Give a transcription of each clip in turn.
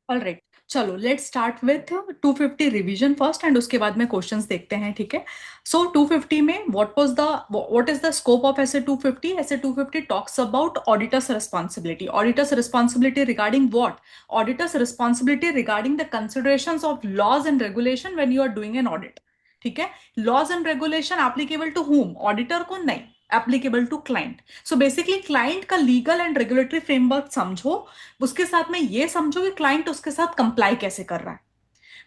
Alright, चलो let's start with 250 revision first and उसके बाद में क्वेश्चंस देखते हैं, ठीक है। सो 250 में what is the scope of SA 250? SA 250 talks about auditors responsibility. Auditors responsibility regarding what? Auditors responsibility regarding the considerations of laws and regulation when you are doing an audit, ठीक है। Laws and regulation applicable to whom? Auditor को नहीं, applicable to client. So basically client का legal and regulatory framework समझो, उसके साथ में ये समझो कि क्लाइंट उसके साथ कंप्लाई कैसे कर रहा है।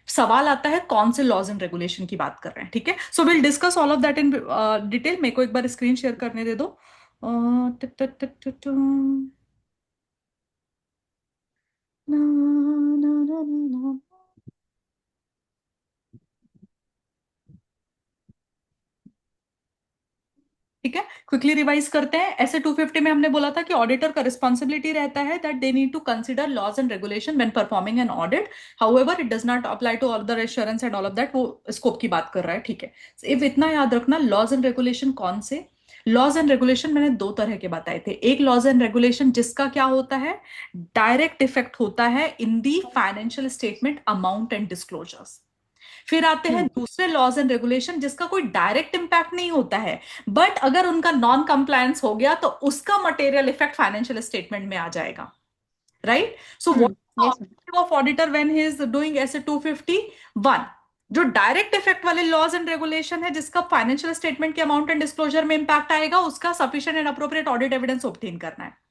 सवाल आता है कौन से लॉज एंड रेगुलेशन की बात कर रहे हैं, ठीक है। So will discuss all of that in detail. मेरे को एक बार स्क्रीन शेयर करने दे दो। टु- टु- टु- टु- टु। ना, ना, ना, ना, ना। ठीक है, क्विकली रिवाइज करते हैं। ऐसे 250 में हमने बोला था कि ऑडिटर का रिस्पॉन्सिबिलिटी रहता है that they need to consider laws and regulation when performing an audit. However it does not apply to other assurance and all of that. वो स्कोप की बात कर रहा है, ठीक है। इफ इतना याद रखना, लॉज एंड रेगुलेशन कौन से? लॉज एंड रेगुलेशन मैंने दो तरह के बताए थे। एक लॉज एंड रेगुलेशन जिसका क्या होता है, डायरेक्ट इफेक्ट होता है in the financial statement amount and disclosures. फिर आते हैं हम्म। दूसरे लॉज एंड रेगुलेशन जिसका कोई डायरेक्ट इंपैक्ट नहीं होता है, बट अगर उनका नॉन कंप्लायंस हो गया तो उसका मटेरियल इफेक्ट फाइनेंशियल स्टेटमेंट में आ जाएगा, right. So what is the yes ma'am. Objective of auditor when he is doing ऐसे 251? जो डायरेक्ट इफेक्ट वाले लॉज एंड रेगुलेशन है जिसका फाइनेंशियल स्टेटमेंट के अमाउंट एंड डिस्क्लोजर में इंपैक्ट आएगा, उसका sufficient and appropriate audit evidence obtain करना है।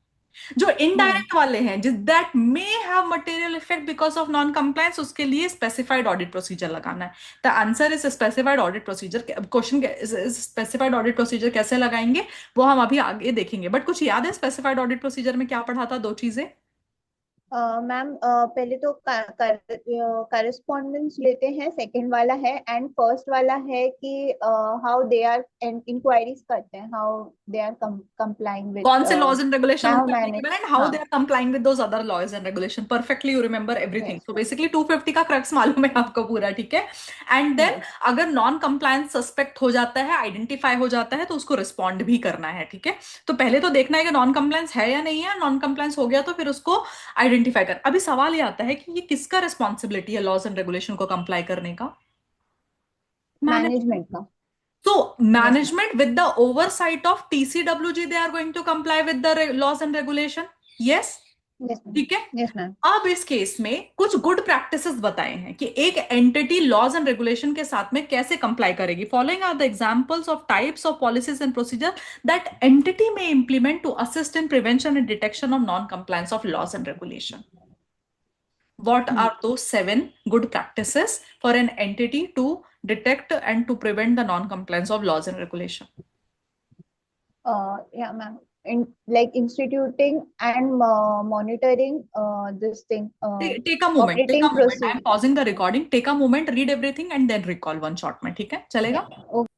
जो हम्म। इनडायरेक्ट वाले हैं जिस that may have material effect because of non compliance, उसके लिए स्पेसिफाइड ऑडिट प्रोसीजर लगाना है। The answer is specified audit procedure. Question specified audit procedure कैसे लगाएंगे वो हम अभी आगे देखेंगे, बट कुछ याद है स्पेसिफाइड ऑडिट प्रोसीजर में क्या पढ़ा था? दो चीजें। मैम, पहले तो करस्पॉन्डेंस लेते हैं, सेकंड वाला है, एंड फर्स्ट वाला है कि हाउ दे आर इंक्वायरीज करते हैं, how they are complying with कौन से लॉज एंड रेगुलेशन उन हाउ पे मैंने। applicable एंड हाउ हाँ। They are complying with those other laws and regulation. Perfectly you remember everything. Yes. So basically 250 का crux मालूम है आपको पूरा, ठीक है। And then yes. अगर नॉन कंप्लायंस सस्पेक्ट हो जाता है, आइडेंटिफाई हो जाता है, तो उसको रिस्पॉन्ड भी करना है, ठीक है। तो पहले तो देखना है कि नॉन कंप्लायंस है या नहीं है। नॉन कंप्लायंस हो गया तो फिर उसको आइडेंटिफाई कर। अभी सवाल ये आता है कि ये किसका रिस्पॉन्सिबिलिटी है लॉज एंड रेगुलेशन को कंप्लाई करने का? मैनेजमेंट। मैनेजमेंट का। So, yes ma'am. management with the oversight of TCWG, they are going to comply with the laws and regulation. Yes, yes ma'am. ठीक है। Yes ma'am. अब इस case में कुछ गुड प्रैक्टिसेस बताए हैं कि एक एंटिटी लॉज एंड रेगुलेशन के साथ में कैसे कंप्लाई करेगी। Following are the examples of types of policies and procedure that entity may implement to assist in prevention and detection of non compliance of laws and regulation. What are those seven good practices for an entity to detect and to prevent the non-compliance of laws and regulation? Yeah, ma'am. In like instituting and monitoring this thing, Take a moment. Take a operating moment. I am procedure. pausing the recording. Take a moment. Read everything and then recall one shot में, ठीक है? Yeah. चलेगा? Okay.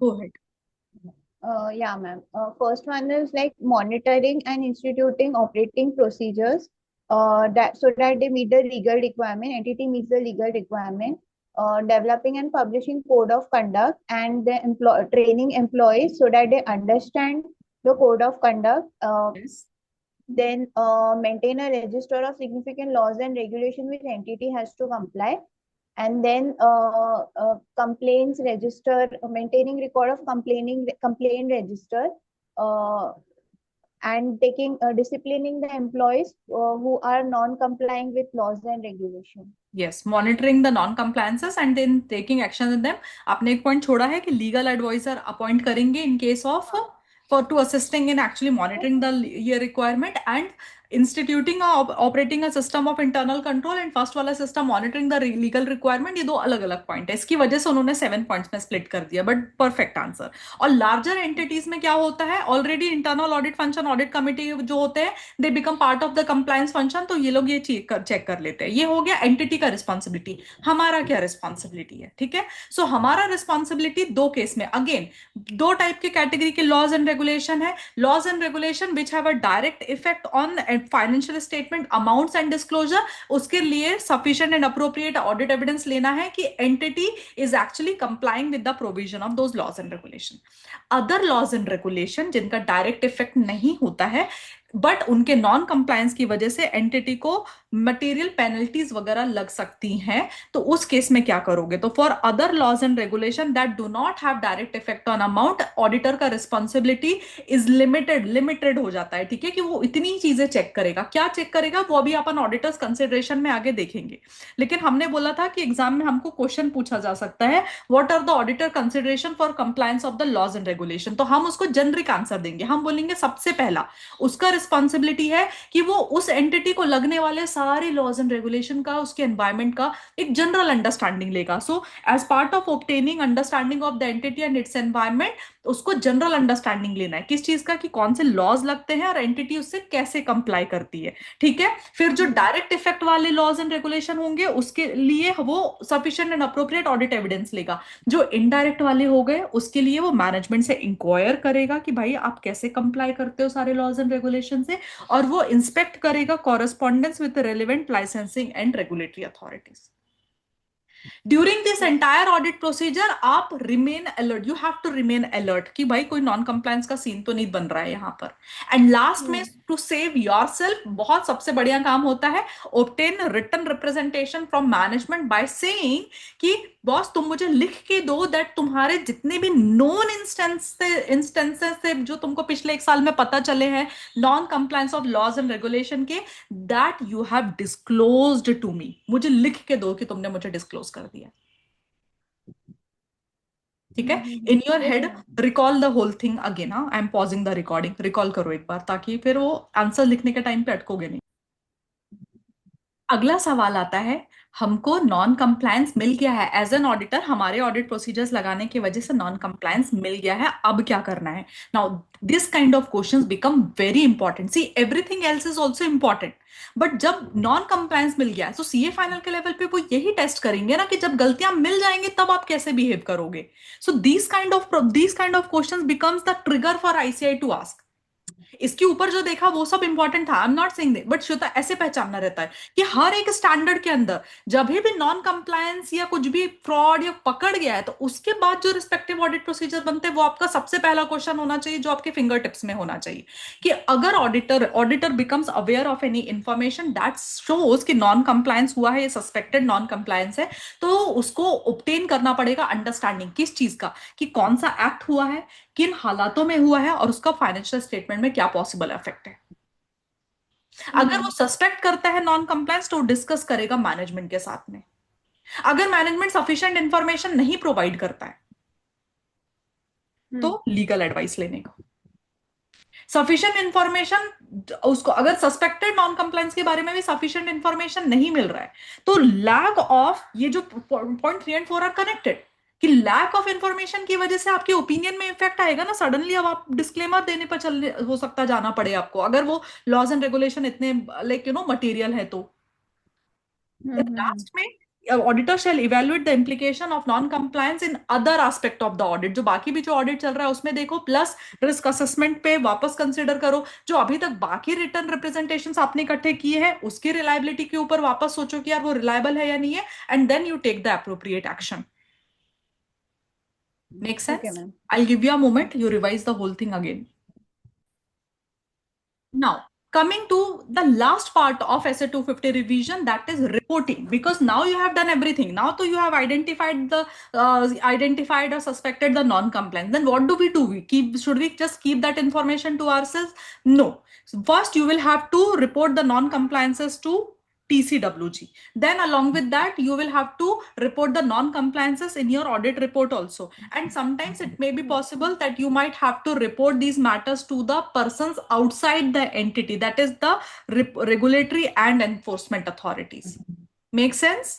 Go ahead. Yeah, ma'am. First one is like monitoring and instituting operating procedures, that so that they meet the legal requirement, entity meets the legal requirement. Developing and publishing code of conduct and the training employees so that they understand the code of conduct. Yes. Then maintain a register of significant laws and regulation which entity has to comply. And then complaints register, maintaining record of complaint register, uh, and taking disciplining the employees who are non-complying with laws and regulation. Yes, monitoring the non-compliances and then taking action with them. आपने एक point छोड़ा है कि legal adviser appoint करेंगे in case of for to assisting in actually monitoring the ये requirement and instituting operating a system of internal control and first वाला system monitoring the legal requirement. ये दो अलग अलग पॉइंट है, इसकी वजह से उन्होंने 7 पॉइंट्स में स्प्लिट कर दिया, बट परफेक्ट आंसर। और लार्जर एंटिटीज में क्या होता है, already internal audit function, audit committee जो होते हैं, they become part of the compliance function, तो ये लोग ये चेक कर लेते हैं। ये हो गया एंटिटी का रिस्पॉन्सिबिलिटी। हमारा क्या रिस्पॉन्सिबिलिटी है, ठीक है। सो हमारा रिस्पॉन्सिबिलिटी दो केस में, अगेन दो टाइप के कैटेगरी के लॉज एंड रेगुलेशन है। Laws and regulation which have a direct effect on financial statement amounts and disclosure, उसके लिए sufficient and appropriate audit evidence लेना है कि entity is actually complying with the provision of those laws and regulation. Other laws and regulation जिनका direct effect नहीं होता है, but उनके नॉन कंप्लायंस की वजह से एंटिटी को मटेरियल पेनल्टीज वगैरह लग सकती हैं। तो उस केस में क्या करोगे? तो for other laws and regulation that do not have direct effect on amount, auditor का रिस्पॉन्सिबिलिटी इज लिमिटेड हो जाता है। ठीक है, कि वो इतनी चीजें चेक करेगा। क्या चेक करेगा वो अभी अपन ऑडिटर्स कंसिडरेशन में आगे देखेंगे। लेकिन हमने बोला था कि एग्जाम में हमको क्वेश्चन पूछा जा सकता है, what are the auditor consideration for compliance of the laws and regulation. तो हम उसको जेनरिक आंसर देंगे। हम बोलेंगे सबसे पहला उसका रिस्पॉन्सिबिलिटी है कि वो उस एंटिटी को लगने वाले सारे लॉज एंड रेगुलेशन का, उसके एनवायरमेंट का एक जनरल अंडरस्टैंडिंग लेगा। So as part of obtaining understanding of the entity and its environment, उसको जनरल अंडरस्टैंडिंग लेना है किस चीज का, कि कौन से लॉज लगते हैं और एंटिटी उससे कैसे कंप्लाई करती है। ठीक है, फिर जो डायरेक्ट इफेक्ट वाले लॉज एंड रेगुलेशन होंगे उसके लिए वो sufficient and appropriate audit evidence लेगा। जो इनडायरेक्ट वाले हो गए उसके लिए वो मैनेजमेंट से इंक्वायर करेगा कि भाई आप कैसे कंप्लाई करते हो सारे लॉज एंड रेगुलेशन से, और वो इंस्पेक्ट करेगा correspondence with relevant licensing and regulatory authorities. During this entire audit procedure आप remain alert, you have to remain alert कि भाई कोई नॉन कंप्लायंस का सीन तो नहीं बन रहा है यहां पर। एंड लास्ट में टू सेव योर सेल्फ, बहुत सबसे बढ़िया काम होता है, obtain written representation from management by saying कि बॉस तुम मुझे लिख के दो दैट तुम्हारे जितने भी नोन इंस्टेंसेस से जो तुमको पिछले एक साल में पता चले हैं non compliance of laws and regulation के, that you have disclosed to me, मुझे लिख के दो कि तुमने मुझे डिस्क्लोज कर दिया। ठीक है, in your Yes, head ma'am. Recall the whole thing again. हाँ, I am pausing the recording, recall करो एक बार ताकि फिर वो आंसर लिखने के टाइम पे अटकोगे नहीं। अगला सवाल आता है, हमको नॉन कंप्लायंस मिल गया है एज एन ऑडिटर, हमारे ऑडिट प्रोसीजर्स लगाने की वजह से नॉन कंप्लायंस मिल गया है, अब क्या करना है? Now this kind of questions become very important. See everything else is also important, but जब नॉन कंप्लायंस मिल गया है तो सीए फाइनल के लेवल पे वो यही टेस्ट करेंगे ना कि जब गलतियां मिल जाएंगी तब आप कैसे बिहेव करोगे। So this kind of questions becomes the trigger for ICI to ask. इसके ऊपर जो देखा वो सब इंपॉर्टेंट था, I am not saying that, but Shweta ऐसे पहचानना रहता है कि हर एक स्टैंडर्ड के अंदर जब भी नॉन कंप्लायंस या कुछ भी फ्रॉड या पकड़ गया है तो उसके बाद जो रिस्पेक्टिव ऑडिट प्रोसीजर बनते हैं वो आपका सबसे पहला क्वेश्चन होना चाहिए, जो आपके फिंगर टिप्स में होना चाहिए कि अगर auditor becomes aware of any information that shows कि नॉन कंप्लायंस हुआ है, ये सस्पेक्टेड नॉन कंप्लायंस है, तो उसको ऑब्टेन करना पड़ेगा अंडरस्टैंडिंग किस चीज का, कि कौन सा एक्ट हुआ है, किन हालातों में हुआ है, और उसका फाइनेंशियल स्टेटमेंट में क्या पॉसिबल इफेक्ट है। अगर वो सस्पेक्ट करता है नॉन कंप्लायंस तो डिस्कस करेगा मैनेजमेंट के साथ में। अगर मैनेजमेंट सफिशिएंट इंफॉर्मेशन नहीं प्रोवाइड करता है तो लीगल एडवाइस लेने का। सफिशिएंट इंफॉर्मेशन, उसको अगर सस्पेक्टेड नॉन कंप्लायंस के बारे में भी सफिशिएंट इंफॉर्मेशन नहीं मिल रहा है तो लैक ऑफ, ये जो पॉइंट 3 और 4 आर कनेक्टेड, कि लैक ऑफ इंफॉर्मेशन की वजह से आपके ओपिनियन में इफेक्ट आएगा ना सडनली। अब आप डिस्क्लेमर देने पर चल हो सकता जाना पड़े आपको, अगर वो लॉज एंड रेगुलेशन इतने लाइक मटेरियल है तो। लास्ट में auditor shall evaluate the implication of non compliance in other aspect of the audit, जो बाकी भी जो ऑडिट चल रहा है उसमें देखो, प्लस रिस्क असेसमेंट पे वापस कंसिडर करो, जो अभी तक बाकी रिटर्न रिप्रेजेंटेशंस आपने इकट्ठे किए हैं उसकी रिलायबिलिटी के ऊपर वापस सोचो कि यार वो रिलायबल है या नहीं है, and then you take the appropriate action. Make Okay, sense? ma'am. I give you a moment, you revise the whole thing again. Now, coming to the last part of SA 250 revision, that is reporting, because now you have done everything. Now, so you have identified or suspected the non-compliance. Then what do? Should we just keep that information to ourselves? No. So first, you will have to report the non-compliances to TCWG. Then along with that, you will have to report the non-compliances in your audit report also. And sometimes it may be possible that you might have to report these matters to the persons outside the entity, that is the regulatory and enforcement authorities. Make sense?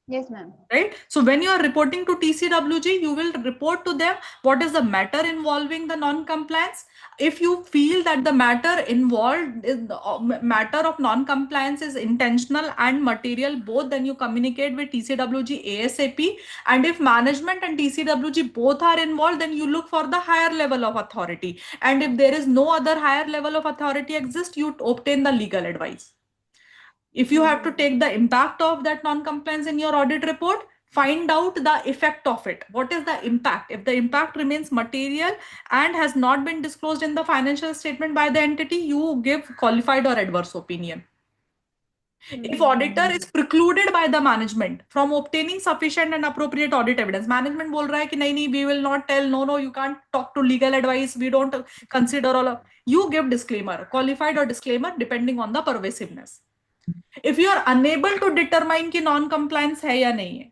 Yes, ma'am. Right? So when you are reporting to TCWG, you will report to them what is the matter involving the non-compliance. If you feel that the matter involved is the matter of non-compliance is intentional and material both, then you communicate with TCWG ASAP. And if management and TCWG both are involved, then you look for the higher level of authority. And if there is no other higher level of authority exists, you obtain the legal advice. If you have to take the impact of that non-compliance in your audit report, find out the effect of it. What is the impact? If the impact remains material and has not been disclosed in the financial statement by the entity, you give qualified or adverse opinion. If auditor is precluded by the management from obtaining sufficient and appropriate audit evidence, management बोल रहा है कि नहीं नहीं, we will not tell, no no, you can't talk to legal advice, we don't consider all of, you give disclaimer, qualified or disclaimer depending on the pervasiveness. If you are unable to determine कि non compliance है या नहीं है,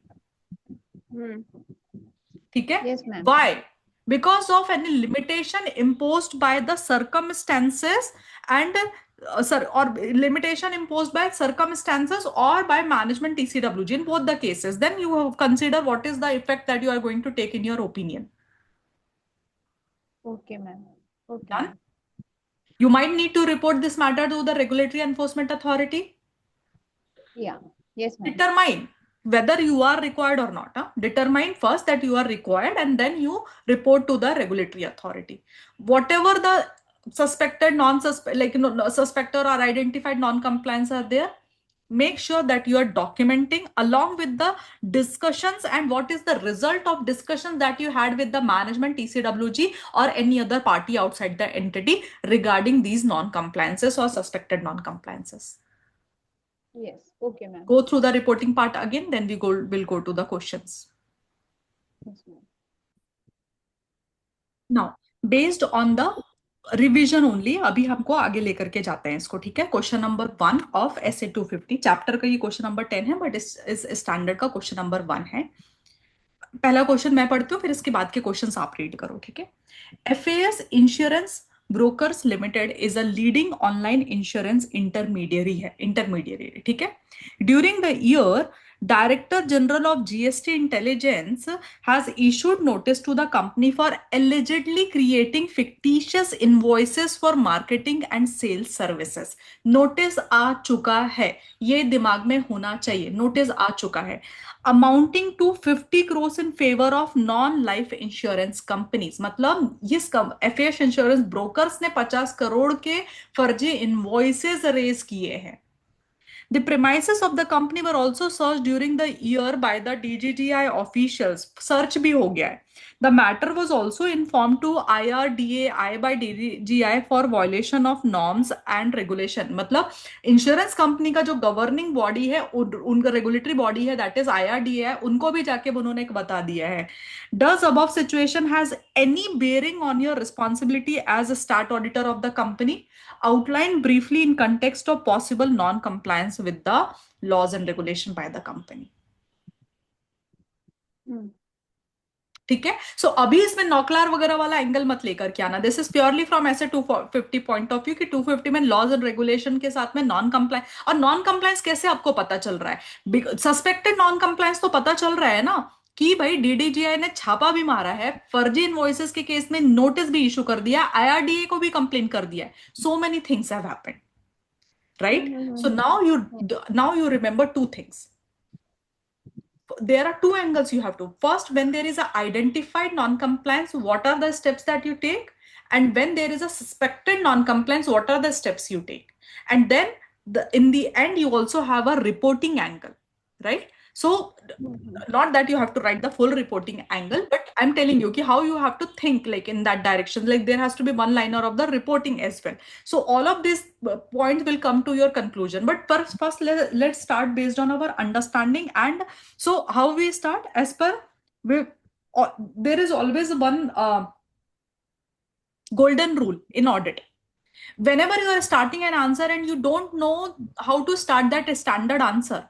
ठीक है, Yes, ma'am. why? Because of any limitation imposed by the circumstances and or limitation imposed by circumstances or by management TCWG in both the cases, then you consider what is the effect that you are going to take in your opinion. Okay, ma'am. Okay, Done? ma'am. You might need to report this matter to the regulatory enforcement authority. Yeah. Yes, ma'am. Determine whether you are required or not. Determine first that you are required and then you report to the regulatory authority. Whatever the suspected, non-suspect, like, suspected or identified non-compliance are there, make sure that you are documenting along with the discussions and what is the result of discussions that you had with the management, TCWG, or any other party outside the entity regarding these non-compliances or suspected non-compliances. Yes. Okay, ma'am. Go through the reporting part again, then we'll go to the questions. Yes, ma'am. Now, based on the revision only अभी हमको आगे लेकर के जाते हैं इसको, ठीक है। Question number 1 of SA 250, chapter का ये क्वेश्चन नंबर 10 है, बट इस स्टैंडर्ड का क्वेश्चन नंबर 1 है। पहला क्वेश्चन मैं पढ़ती हूँ, फिर इसके बाद के क्वेश्चंस आप रीड करो, ठीक है। FAS insurance brokers limited is a leading online insurance intermediary, ठीक है। During the year, Director General of GST Intelligence has issued notice to the company for allegedly creating fictitious invoices for marketing and sales services. Notice आ चुका है, ये दिमाग में होना चाहिए, नोटिस आ चुका है। Amounting to 50 crores in favor of non-life insurance companies, मतलब इस एफएएस इंश्योरेंस ब्रोकर्स ने 50 करोड़ के फर्जी इनवॉइसेस रेज किए हैं। The premises of the company were also searched during the year by the DGGI officials. Search भी हो गया है. The matter was also informed to IRDAI by DGGI for violation of norms and regulation. मतलब insurance company का जो governing body है, उनका regulatory body है, दैट इज IRDAI, उनको भी जाके उन्होंने एक बता दिया है। Does above situation has any bearing on your responsibility as a stat auditor of the company? Outline briefly in context of possible non-compliance with the laws and regulation by the company. ठीक है। सो अभी इसमें नौकलार वगैरह वाला angle मत लेकर के आना। दिस इज प्योरली फ्रॉम ऐसे 250 पॉइंट ऑफ व्यू कि 250 में लॉज एंड रेगुलेशन के साथ में नॉन कंप्लायंस, और नॉन कंप्लायंस कैसे आपको पता चल रहा है? सस्पेक्टेड नॉन कंप्लायंस तो पता चल रहा है ना कि भाई डीडीजीआई ने छापा भी मारा है, फर्जी इनवॉइसेस के केस में नोटिस भी इशू कर दिया, IRDA को भी कंप्लेन कर दिया है। So many things have happened, right? So now you remember two things. There are two angles you have to. First, when there is a identified non-compliance, what are the steps that you take? And when there is a suspected non-compliance, what are the steps you take? And then in the end, you also have a reporting angle, right? So not that you have to write the full reporting angle, but I'm telling you how you have to think like in that direction. Like there has to be one liner of the reporting as well. So all of these points will come to your conclusion. But first let's start based on our understanding. And so how we start, as per there is always one golden rule in audit. Whenever you are starting an answer and you don't know how to start that standard answer,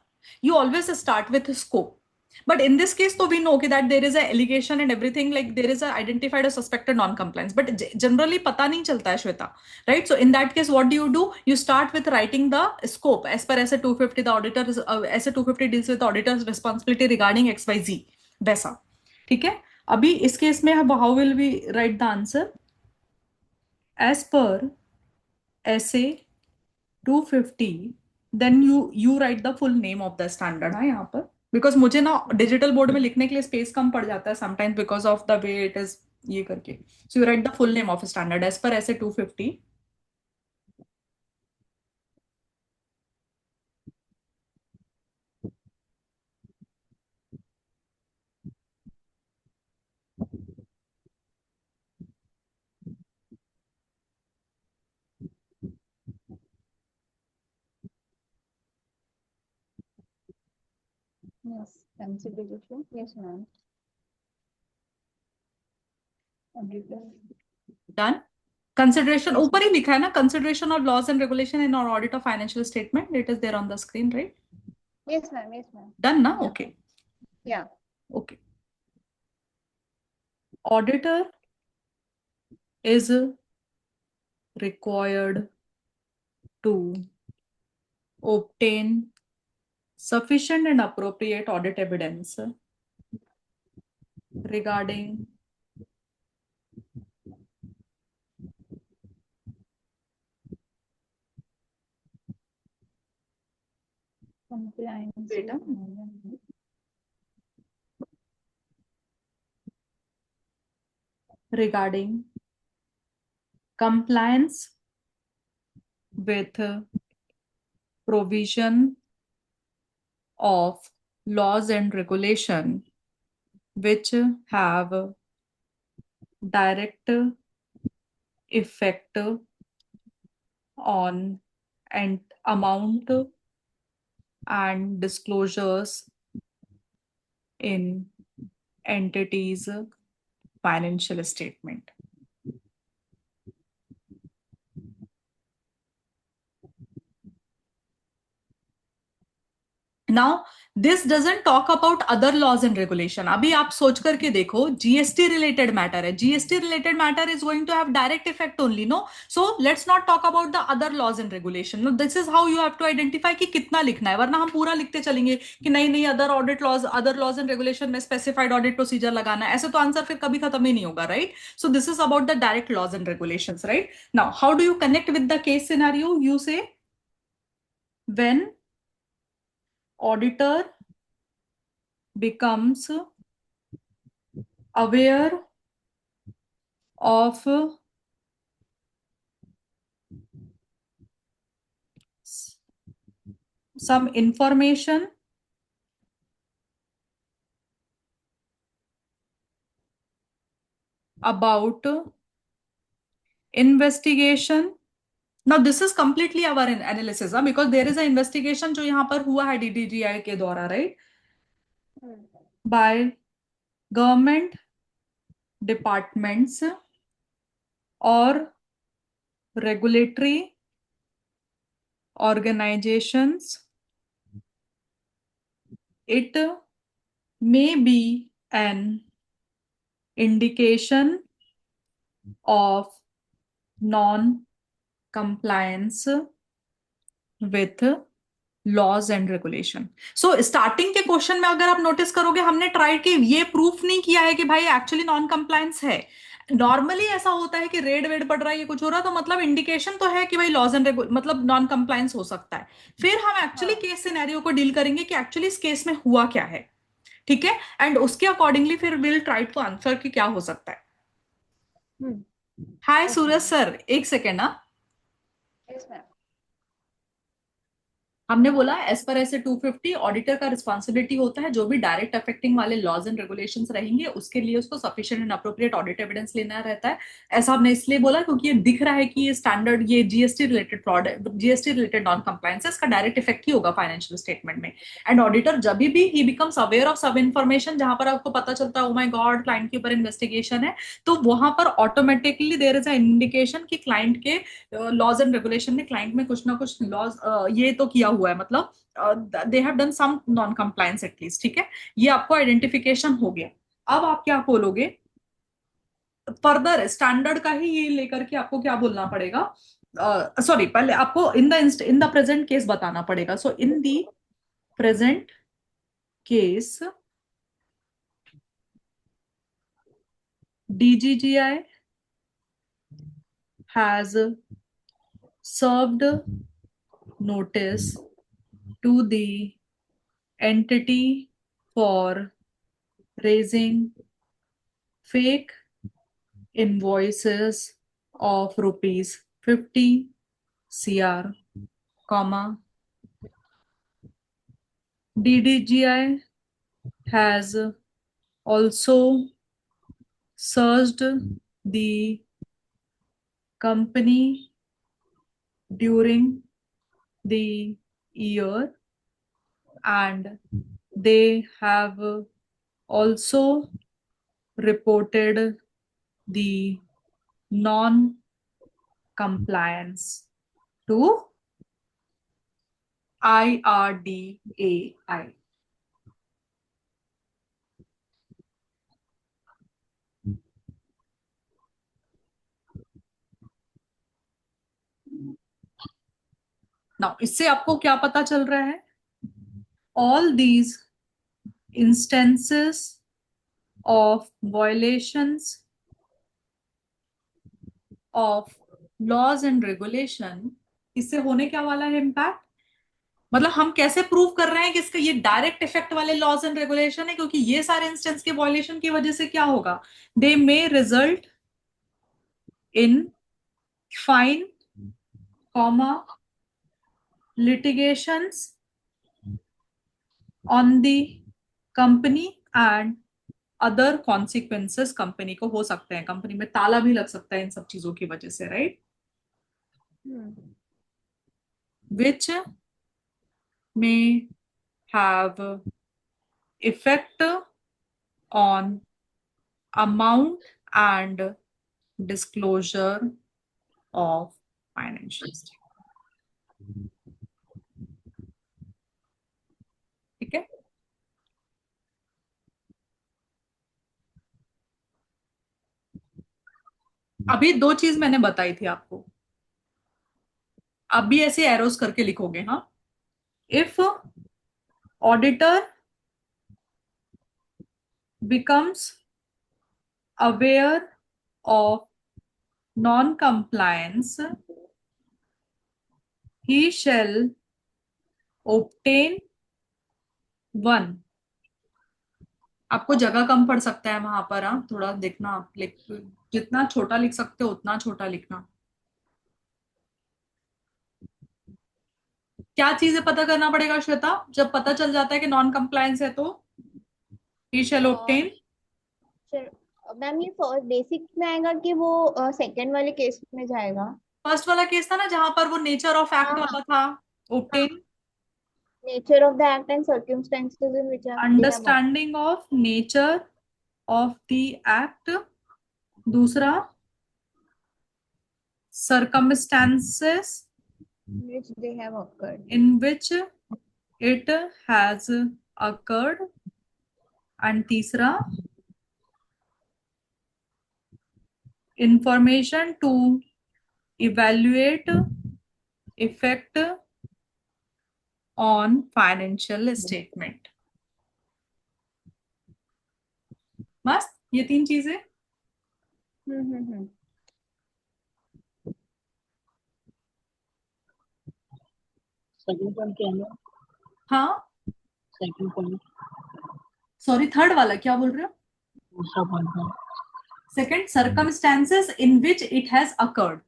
you always start with scope. But in this case, so we know okay, that there is a allegation and everything, like there is a identified or suspected non-compliance. But generally, pata nahi chalta hai, Shweta, right? So in that case, what do? You start with writing the scope. As per SA 250, the auditor SA 250 deals with the auditor's responsibility regarding XYZ. वैसा, ठीक है? अभी इस case में how will we write the answer? As per SA 250, then you write the full name of the standard है यहाँ पर, because मुझे ना डिजिटल बोर्ड में लिखने के लिए स्पेस कम पड़ जाता है sometimes because of the way it is ये करके। So you write the full name of standard as per SA 250। Yes, consideration. Yes, ma'am. Auditor. Done. Consideration Yes, ऊपर ही लिखा है ना, consideration of laws and regulation in और audit of financial statement, it is there on the screen, right? yes, ma'am. Yes, ma'am. Done ना? Yeah. Okay. Yeah. Okay. Auditor is required to obtain sufficient and appropriate audit evidence regarding Compliance. Data. regarding compliance with provision of laws and regulation which have direct effect on and amount and disclosures in entities financial statement. Now, this doesn't talk about other laws and regulation. अभी आप सोच करके देखो, GST related matter है. GST related matter is going to have direct effect only, no? So let's not talk about the other laws and regulation. No, this is how you have to identify कि कितना लिखना है, वरना हम पूरा लिखते चलेंगे कि नहीं नहीं other audit laws, other laws and regulation में specified audit procedure लगाना है. ऐसे तो आंसर फिर कभी खत्म ही नहीं होगा, right? So this is about the direct laws and regulations, right? Now, how do you connect with the case scenario? You say when auditor becomes aware of some information about investigation. Now this is completely our analysis, because there is an investigation जो यहाँ पर हुआ है DDGI के द्वारा, right? By government departments or regulatory organizations. It may be an indication of non-compliance with laws and regulation. So starting के question में अगर आप नोटिस करोगे, हमने ट्राई कि ये प्रूफ नहीं किया है कि भाई एक्चुअली नॉन कंप्लायंस है. नॉर्मली ऐसा होता है कि रेड वेड पड़ रहा है, ये कुछ हो रहा है, तो मतलब इंडिकेशन तो है कि भाई लॉज एंड मतलब नॉन कंप्लायंस हो सकता है. फिर हम एक्चुअली केस सिनेरियो को डील करेंगे कि एक्चुअली इस केस में हुआ क्या है. ठीक है, एंड उसके अकॉर्डिंगली फिर विल ट्राई टू आंसर कि क्या हो सकता है. हाय सूरज सर, एक सेकेंड ना. Yes, ma'am. हमने बोला एज पर ऐसे 250 ऑडिटर का रिस्पॉन्सिबिलिटी होता है, जो भी डायरेक्ट अफेक्टिंग वाले लॉज एंड रेगुलेशंस रहेंगे उसके लिए उसको sufficient and appropriate audit evidence लेना रहता है. ऐसा हमने इसलिए बोला क्योंकि ये दिख रहा है कि ये स्टैंडर्ड, ये GST related product, GST related non compliance, इसका डायरेक्ट इफेक्ट ही होगा फाइनेंशियल स्टेटमेंट में. एंड ऑडिटर जब भी ही बिकम्स अवेयर ऑफ सब इन्फॉर्मेशन, जहां पर आपको पता चलता है ओ माय गॉड क्लाइंट के ऊपर इन्वेस्टिगेशन है, तो वहां पर automatically there is a indication कि क्लाइंट के लॉज एंड रेगुलेशन ने क्लाइंट में कुछ ना कुछ लॉज ये तो किया हुआ है, मतलब they have done some non compliance at least. ठीक है, ये आपको आइडेंटिफिकेशन हो गया. अब आप क्या बोलोगे फर्दर, स्टैंडर्ड का ही ये लेकर के आपको क्या बोलना पड़ेगा? सॉरी, पहले आपको इन द प्रेजेंट केस बताना पड़ेगा. So in the present case DGGI has served notice to the entity for raising fake invoices of rupees 50 crore, comma, DDGI has also searched the company during the year and they have also reported the non-compliance to IRDAI. Now इससे आपको क्या पता चल रहा है? All these instances of violations of laws and regulation, इससे होने क्या वाला है इम्पैक्ट? मतलब हम कैसे प्रूव कर रहे हैं कि इसका ये डायरेक्ट इफेक्ट वाले लॉज एंड रेगुलेशन है, क्योंकि ये सारे इंस्टेंस के वॉयलेशन की वजह से क्या होगा? They may result in fine, comma, litigations on the company and other consequences company को हो सकते हैं, कंपनी में ताला भी लग सकता है इन सब चीजों की वजह से, राइट? विच में have effect on amount and disclosure of financial statement. ठीक है, अभी दो चीज मैंने बताई थी आपको, आप भी ऐसे एरोस करके लिखोगे। हाँ, if auditor becomes aware of non-compliance, he shall obtain one। आपको जगह कम पड़ सकता है वहां पर, हाँ थोड़ा देखना, आप लिख, जितना छोटा लिख सकते हो उतना छोटा लिखना। क्या चीजें पता करना पड़ेगा श्वेता, जब पता चल जाता है कि नॉन कंप्लायंस है तो? he shall obtain। मैम ये फर्स्ट बेसिक में आएगा कि वो सेकंड वाले केस में जाएगा? फर्स्ट वाला केस था ना जहां पर वो नेचर ऑफ हाँ एक्ट हाँ वाला था, हाँ। obtain nature of the act and circumstances in which they have occurred। Understanding of nature of the act, दूसरा circumstances which they have occurred। in which it has occurred, and तीसरा information to evaluate effect on financial statement। मस्त, ये तीन चीजें। हम्म। Second point क्या है? हाँ, second point, sorry, third वाला क्या बोल रहे हो? दूसरा पॉइंट है। Second, circumstances in which it has occurred।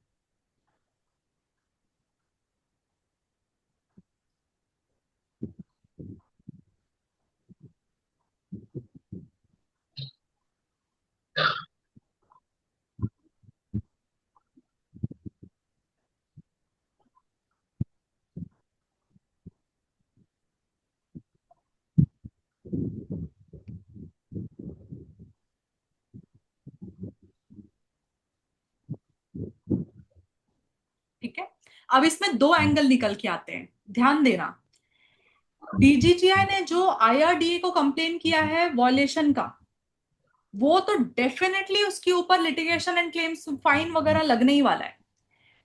ठीक है, अब इसमें दो एंगल निकल के आते हैं, ध्यान देना। डीजीजीआई ने जो आईआरडीए को कंप्लेन किया है वॉयलेशन का, वो तो डेफिनेटली उसके ऊपर लिटिगेशन एंड क्लेम्स फाइन वगैरह लगने ही वाला है।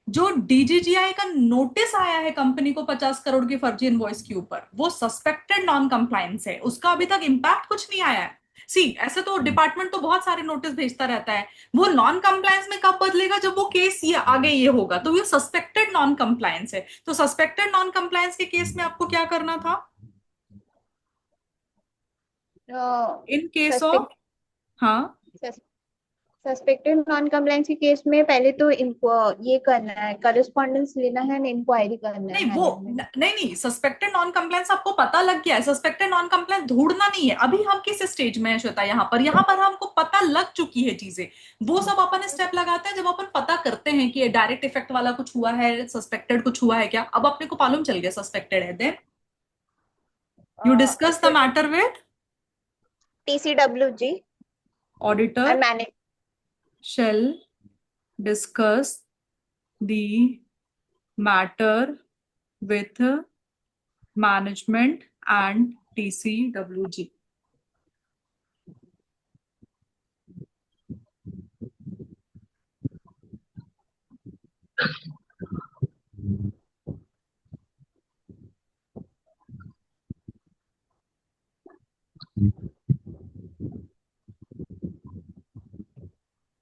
जो डीजीजीआई का नोटिस आया है कंपनी को 50 करोड़ की फर्जी इनवॉइस के ऊपर, वो सस्पेक्टेड नॉन कंप्लायंस है, उसका अभी तक इंपैक्ट कुछ नहीं आया है। सी, ऐसे तो डिपार्टमेंट तो बहुत सारे नोटिस भेजता रहता है, वो नॉन कंप्लायंस में कब बदलेगा? जब वो केस ये आगे ये होगा, तो ये सस्पेक्टेड नॉन कंप्लायंस है। तो सस्पेक्टेड नॉन कंप्लायंस के केस में आपको क्या करना था? इन केस ऑफ, सस्पेक्ट हाँ, सस्पेक्टेड नॉन कंप्लायंस के केस में पहले तो इनको ये करना है, करस्पॉन्डेंस लेना है, इंक्वायरी करना है नहीं वो मैनेजमेंट। नहीं, सस्पेक्टेड नॉन कंप्लायंस आपको पता लग गया है, सस्पेक्टेड नॉन कंप्लायंस ढूंढना नहीं है। अभी हम किस स्टेज में है श्वेता? यहाँ पर हमको पता लग चुकी है चीजें। वो सब अपन स्टेप लगाते हैं जब अपन पता करते हैं कि डायरेक्ट इफेक्ट वाला कुछ हुआ है, सस्पेक्टेड कुछ हुआ है क्या। अब अपने को मालूम चल गया सस्पेक्टेड है, then You discuss the It's a matter with TCWG auditor and manage. shall discuss the matter with management and TCWG.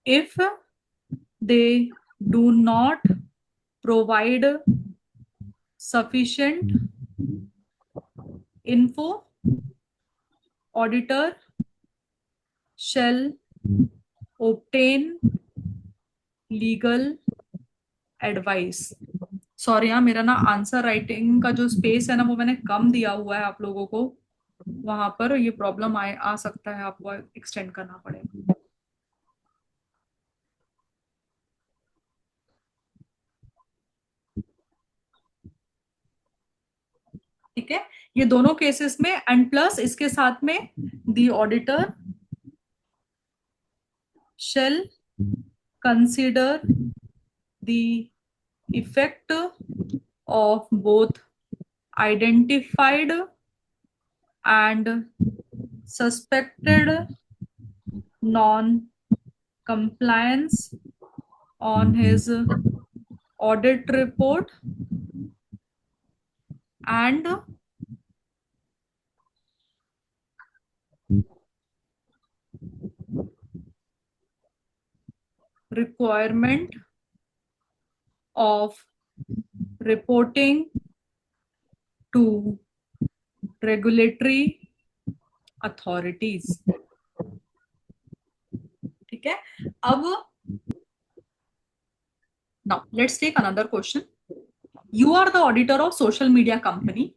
If they do not provide sufficient info, auditor shall obtain legal advice. Sorry हाँ, मेरा ना answer writing का जो space है ना वो मैंने कम दिया हुआ है आप लोगों को, वहां पर ये प्रॉब्लम आ सकता है, आपको एक्सटेंड करना पड़ेगा। ठीक है, ये दोनों केसेस में, एंड प्लस इसके साथ में the auditor shall consider the effect of both identified and suspected non compliance on his audit report and requirement of reporting to regulatory authorities. ठीक है, अब now let's take another question. You are the auditor of social media company.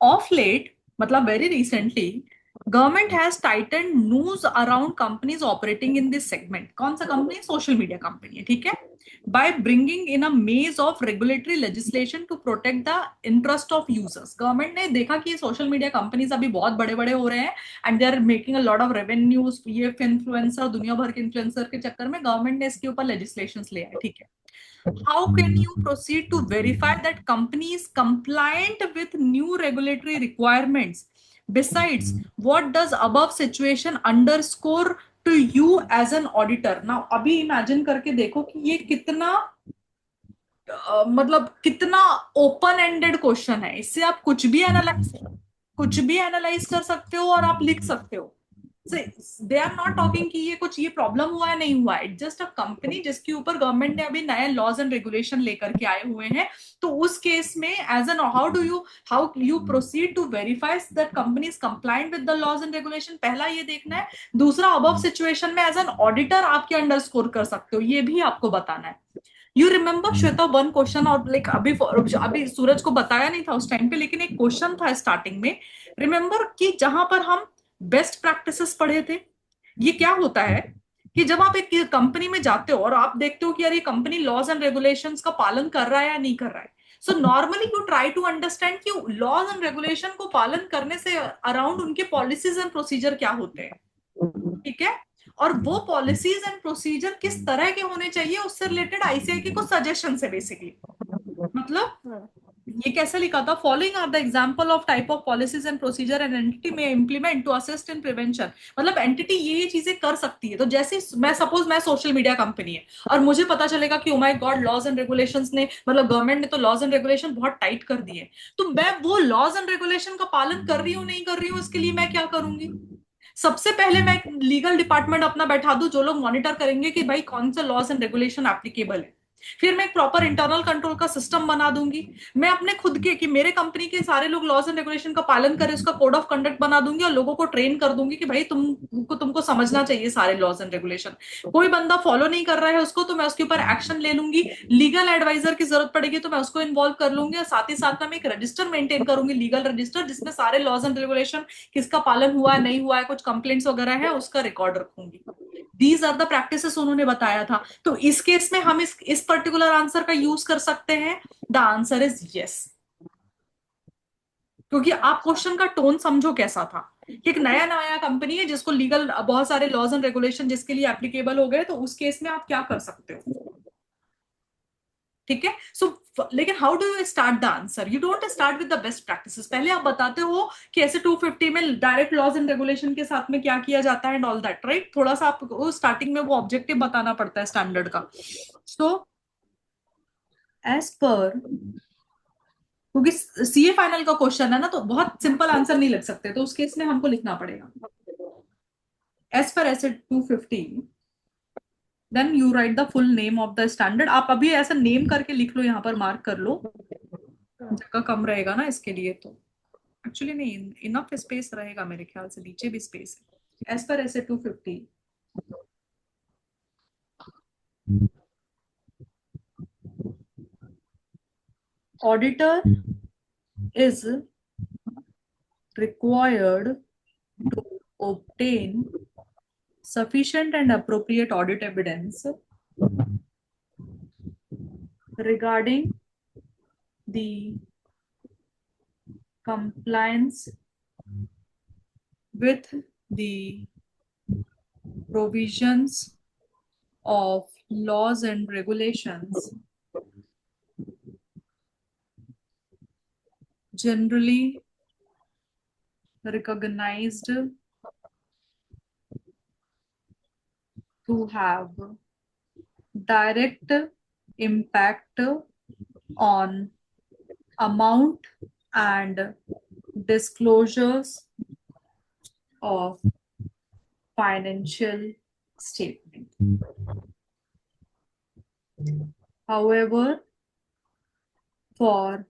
Of late, मतलब very recently, government has tightened noose around companies operating in this segment. कौन सा company? Social media company है, ठीक है, by bringing in a maze of regulatory legislation to protect the interest of users. Government ने देखा कि social media companies अभी बहुत बड़े बड़े हो रहे हैं and they are making a lot of revenues, ये इन्फ्लुएंसर, दुनिया भर के इन्फ्लुएंसर के चक्कर में गवर्नमेंट ने इसके ऊपर लेजिस्लेशन ले आए, ठीक है। How can you proceed to verify that company is compliant with new regulatory requirements? Besides, what does above situation underscore to you as an auditor? Now, अभी imagine करके देखो कि ये कितना मतलब कितना ओपन एंडेड क्वेश्चन है, इससे आप कुछ भी एनालाइज कर सकते हो और आप लिख सकते हो। दे आर नॉट टॉकिंग कि ये कुछ ये प्रॉब्लम हुआ है नहीं हुआ है, इट जस्ट अ कंपनी जिसके ऊपर गवर्नमेंट ने अभी नए लॉज एंड रेगुलेशन लेकर के आए हुए हैं। तो उस केस में as an how you proceed to verify that company is compliant with the laws and regulation, पहला ये देखना है। दूसरा, अबव सिचुएशन में एज एन ऑडिटर आप क्या अंडरस्कोर कर सकते हो, ये भी आपको बताना है। You remember Shweta one question, और लाइक अभी सूरज को बताया नहीं था उस टाइम पे, लेकिन एक क्वेश्चन था स्टार्टिंग में, रिमेंबर कि जहां पर हम बेस्ट प्रैक्टिसेस पढ़े थे। ये क्या होता है कि जब आप एक कंपनी में जाते हो और आप देखते हो कि यार ये कंपनी लॉज एंड रेगुलेशंस का पालन कर रहा है या नहीं कर रहा है, so normally you try to understand कि लॉज एंड रेगुलेशन को पालन करने से अराउंड उनके पॉलिसीज एंड प्रोसीजर क्या होते हैं, ठीक है, और वो पॉलिसीज एंड प्रोसीजर किस तरह के होने चाहिए उससे रिलेटेड आईसीआई के कुछ सजेशन है बेसिकली। मतलब ये कैसे लिखा था, following are the example of type of policies and procedure and entity may implement to assist in prevention. मतलब एंटिटी ये चीजें कर सकती है। तो जैसे मैं सपोज मैं सोशल मीडिया कंपनी है और मुझे पता चलेगा कि oh my God laws and regulations ने, मतलब गवर्नमेंट ने तो लॉज एंड रेगुलेशन बहुत टाइट कर दिए, तो मैं वो लॉज एंड रेगुलेशन का पालन कर रही हूँ नहीं कर रही हूँ, इसके लिए मैं क्या करूंगी? सबसे पहले मैं लीगल डिपार्टमेंट अपना बैठा दूं जो लोग मॉनिटर करेंगे कि भाई कौन सा लॉज एंड रेगुलेशन एप्लीकेबल है। फिर मैं एक प्रॉपर इंटरनल कंट्रोल का सिस्टम बना दूंगी। मैं अपने खुद के कि मेरे कंपनी के सारे लोग लॉज एंड रेगुलेशन का पालन करें, उसका कोड ऑफ कंडक्ट बना दूंगी और लोगों को ट्रेन कर दूंगी कि भाई तुमको समझना चाहिए सारे लॉज एंड रेगुलेशन। कोई बंदा फॉलो नहीं कर रहा है उसको, तो मैं उसके ऊपर एक्शन ले लूंगी। लीगल एडवाइजर की जरूरत पड़ेगी तो मैं उसको इन्वॉल्व कर लूंगी, और साथ ही साथ में मैं एक रजिस्टर मेंटेन करूंगी, लीगल रजिस्टर, जिसमें सारे लॉज एंड रेगुलेशन किसका पालन हुआ है नहीं हुआ है, कुछ कंप्लेंट्स वगैरह है उसका रिकॉर्ड रखूंगी। दीज आर द प्रैक्टिसेस उन्होंने बताया था। तो इस केस में हम इस पर्टिकुलर आंसर का यूज कर सकते हैं। The answer is yes. क्योंकि आप क्वेश्चन का टोन समझो कैसा था कि एक नया नया कंपनी है जिसको लीगल बहुत सारे लॉज एंड रेगुलेशन जिसके लिए एप्लीकेबल हो गए, तो उस केस में आप क्या कर सकते हो। ठीक है। सो लेकिन how do you start the answer, you don't start with the best practices. पहले आप बताते हो कि ऐसे 250 में डायरेक्ट लॉज एंड रेगुलेशन के साथ में क्या किया जाता है एंड ऑल दैट, राइट। थोड़ा सा आपको स्टार्टिंग में वो ऑब्जेक्टिव बताना पड़ता है स्टैंडर्ड का। सो एज पर, क्योंकि सीए फाइनल का क्वेश्चन है ना, तो बहुत सिंपल आंसर नहीं लिख सकते, तो उस केस में हमको लिखना पड़ेगा as per SA 250, then you write the full name of the standard. आप अभी ऐसा नेम करके लिख लो, यहाँ पर मार्क कर लो, जगह कम रहेगा ना इसके लिए। तो एक्चुअली नहीं, इनफ स्पेस रहेगा मेरे ख्याल से, नीचे भी स्पेस है। As per SA 250, auditor is required to obtain sufficient and appropriate audit evidence regarding the compliance with the provisions of laws and regulations generally recognized to have direct impact on amount and disclosures of financial statement. However, for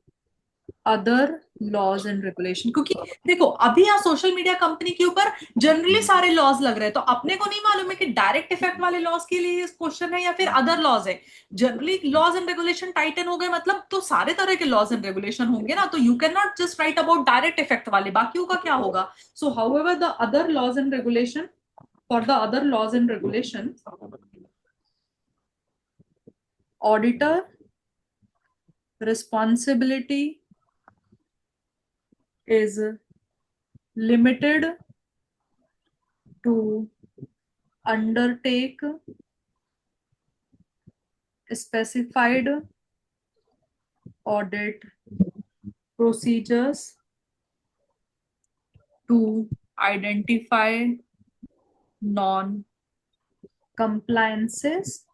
other laws and regulation, क्योंकि देखो अभी यहाँ social media company के ऊपर generally सारे laws लग रहे हैं, तो अपने को नहीं मालूम है कि डायरेक्ट इफेक्ट वाले लॉज के लिए क्वेश्चन है या फिर अदर लॉज है। Generally laws and regulation tighten हो गए मतलब तो सारे तरह के लॉज एंड रेगुलेशन होंगे ना, तो you can not just write about direct effect वाले, बाकियों का क्या होगा। So however the other laws and regulation, for the other laws and regulation, auditor responsibility is limited to undertake specified audit procedures to identify non-compliances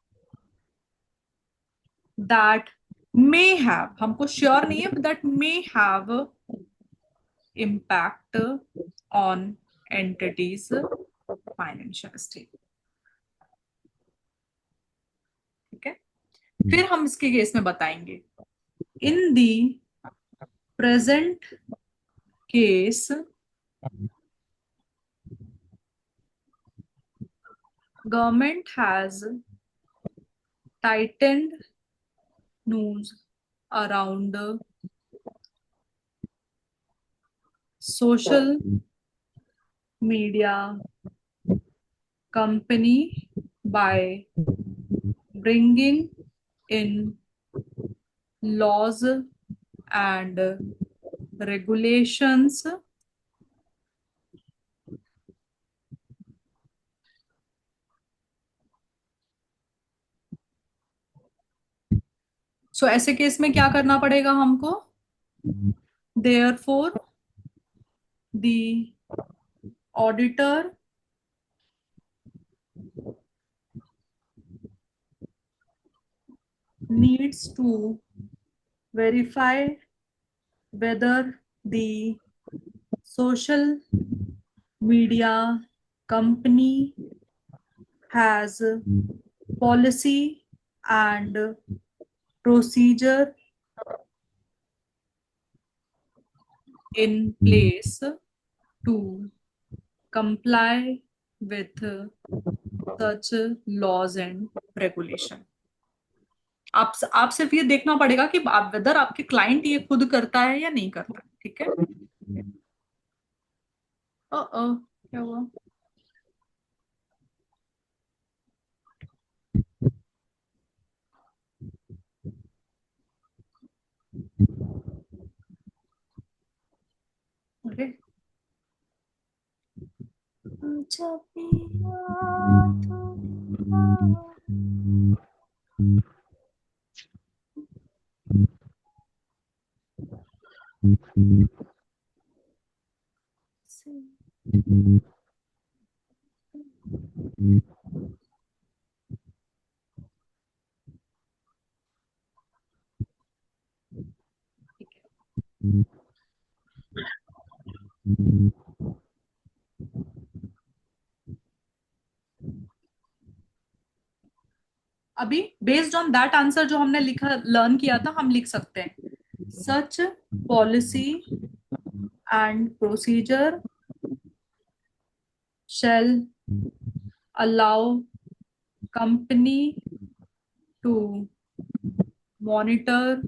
that may have, हमको sure नहीं है, that may have impact on entities financial state। ठीक है। फिर हम इसके case में बताएंगे, in the present case government has tightened news around social media company by bringing in laws and regulations सो ऐसे केस में क्या करना पड़ेगा हमको, therefore the auditor needs to verify whether the social media company has policy and procedure in place to comply with such laws and regulation। आप सिर्फ ये देखना पड़ेगा कि आप वेदर आपके क्लाइंट ये खुद करता है या नहीं करता है। ठीक है। क्या हुआ। अरे जब याद से ठीक है। अभी बेस्ड ऑन दैट आंसर जो हमने लिखा लर्न किया था हम लिख सकते हैं such policy and procedure shall allow company to monitor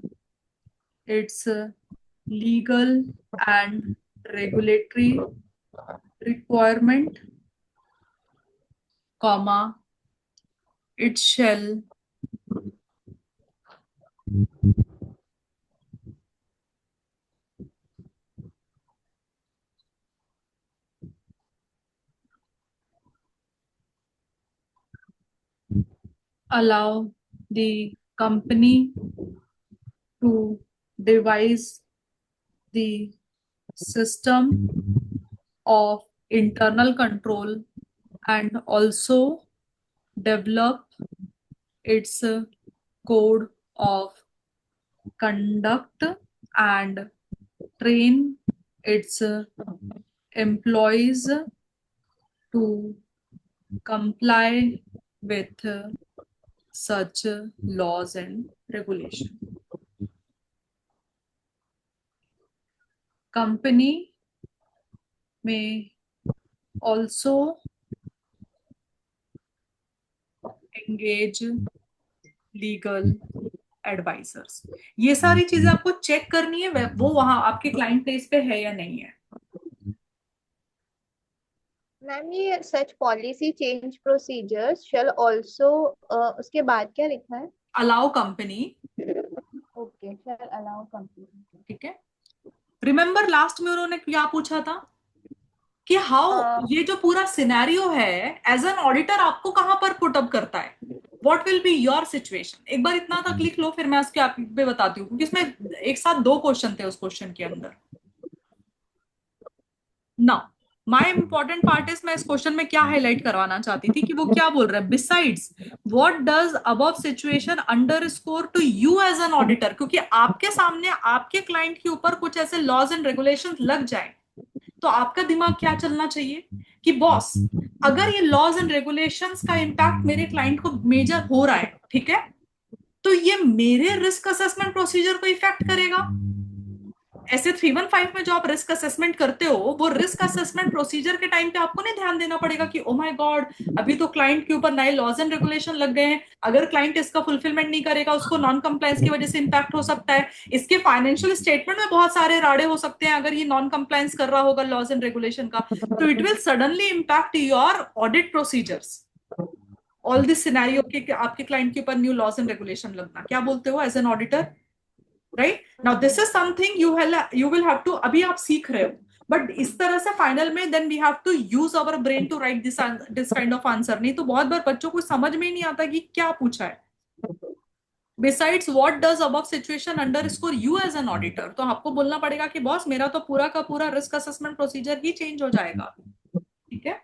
its legal and regulatory requirement, comma, it shall allow the company to devise the system of internal control and also develop its code of conduct and train its employees to comply with such laws and regulation. Company may also engage legal advisors. ये सारी चीजें आपको check करनी है वो वहां आपके client place पे है या नहीं है. मैम ये such policy change procedures shall also उसके बाद क्या लिखा है? Allow company. Okay, shall allow company. ठीक है. रिमेम्बर लास्ट में उन्होंने क्या पूछा था कि हाउ ये जो पूरा सिनेरियो है एज एन ऑडिटर आपको कहां पर पुट अप करता है. What will be your situation. एक बार इतना तक लिख लो फिर मैं उसके आप पे बताती हूँ क्योंकि इसमें एक साथ दो क्वेश्चन थे उस क्वेश्चन के अंदर. ना माई इंपॉर्टेंट पार्ट इज मैं इस क्वेश्चन में क्या हाईलाइट करवाना चाहती थी कि वो क्या बोल रहा है. Besides what does above situation under score to you as an auditor. क्योंकि आपके सामने आपके क्लाइंट के ऊपर कुछ ऐसे लॉज एंड रेगुलेशन लग जाए तो आपका दिमाग क्या चलना चाहिए कि बॉस अगर ये लॉज एंड रेगुलेशंस का इम्पैक्ट मेरे क्लाइंट को मेजर हो रहा है, ठीक है, तो ये मेरे रिस्क असेसमेंट प्रोसीजर को इफेक्ट करेगा. ऐसे 315 में जो आप रिस्क असेसमेंट करते हो वो रिस्क असेसमेंट प्रोसीजर के टाइम पे आपको नहीं ध्यान देना पड़ेगा कि ओ माय गॉड अभी तो क्लाइंट के ऊपर नए लॉज एंड रेगुलेशन लग गए हैं, अगर क्लाइंट इसका फुलफिलमेंट नहीं करेगा उसको नॉन कंप्लायंस की वजह से इंपैक्ट हो सकता है, इसके फाइनेंशियल स्टेटमेंट में बहुत सारे राड़े हो सकते हैं अगर ये नॉन कंप्लायंस कर रहा होगा लॉज एंड रेगुलेशन का, तो it will suddenly impact your audit procedures. All this scenario के आपके क्लाइंट के ऊपर न्यू लॉज एंड रेगुलेशन लगना. क्या बोलते हो as an auditor. Right now this is something you will have to. अभी आप सीख रहे हो बट इस तरह से फाइनल में then we have to use our brain to write this kind of answer. नहीं तो बहुत बार बच्चों को समझ में ही नहीं आता कि क्या पूछा है. Besides what does above situation under score you as an auditor. तो आपको बोलना पड़ेगा कि बॉस मेरा तो पूरा का पूरा रिस्क असेसमेंट प्रोसीजर ही चेंज हो जाएगा. ठीक है.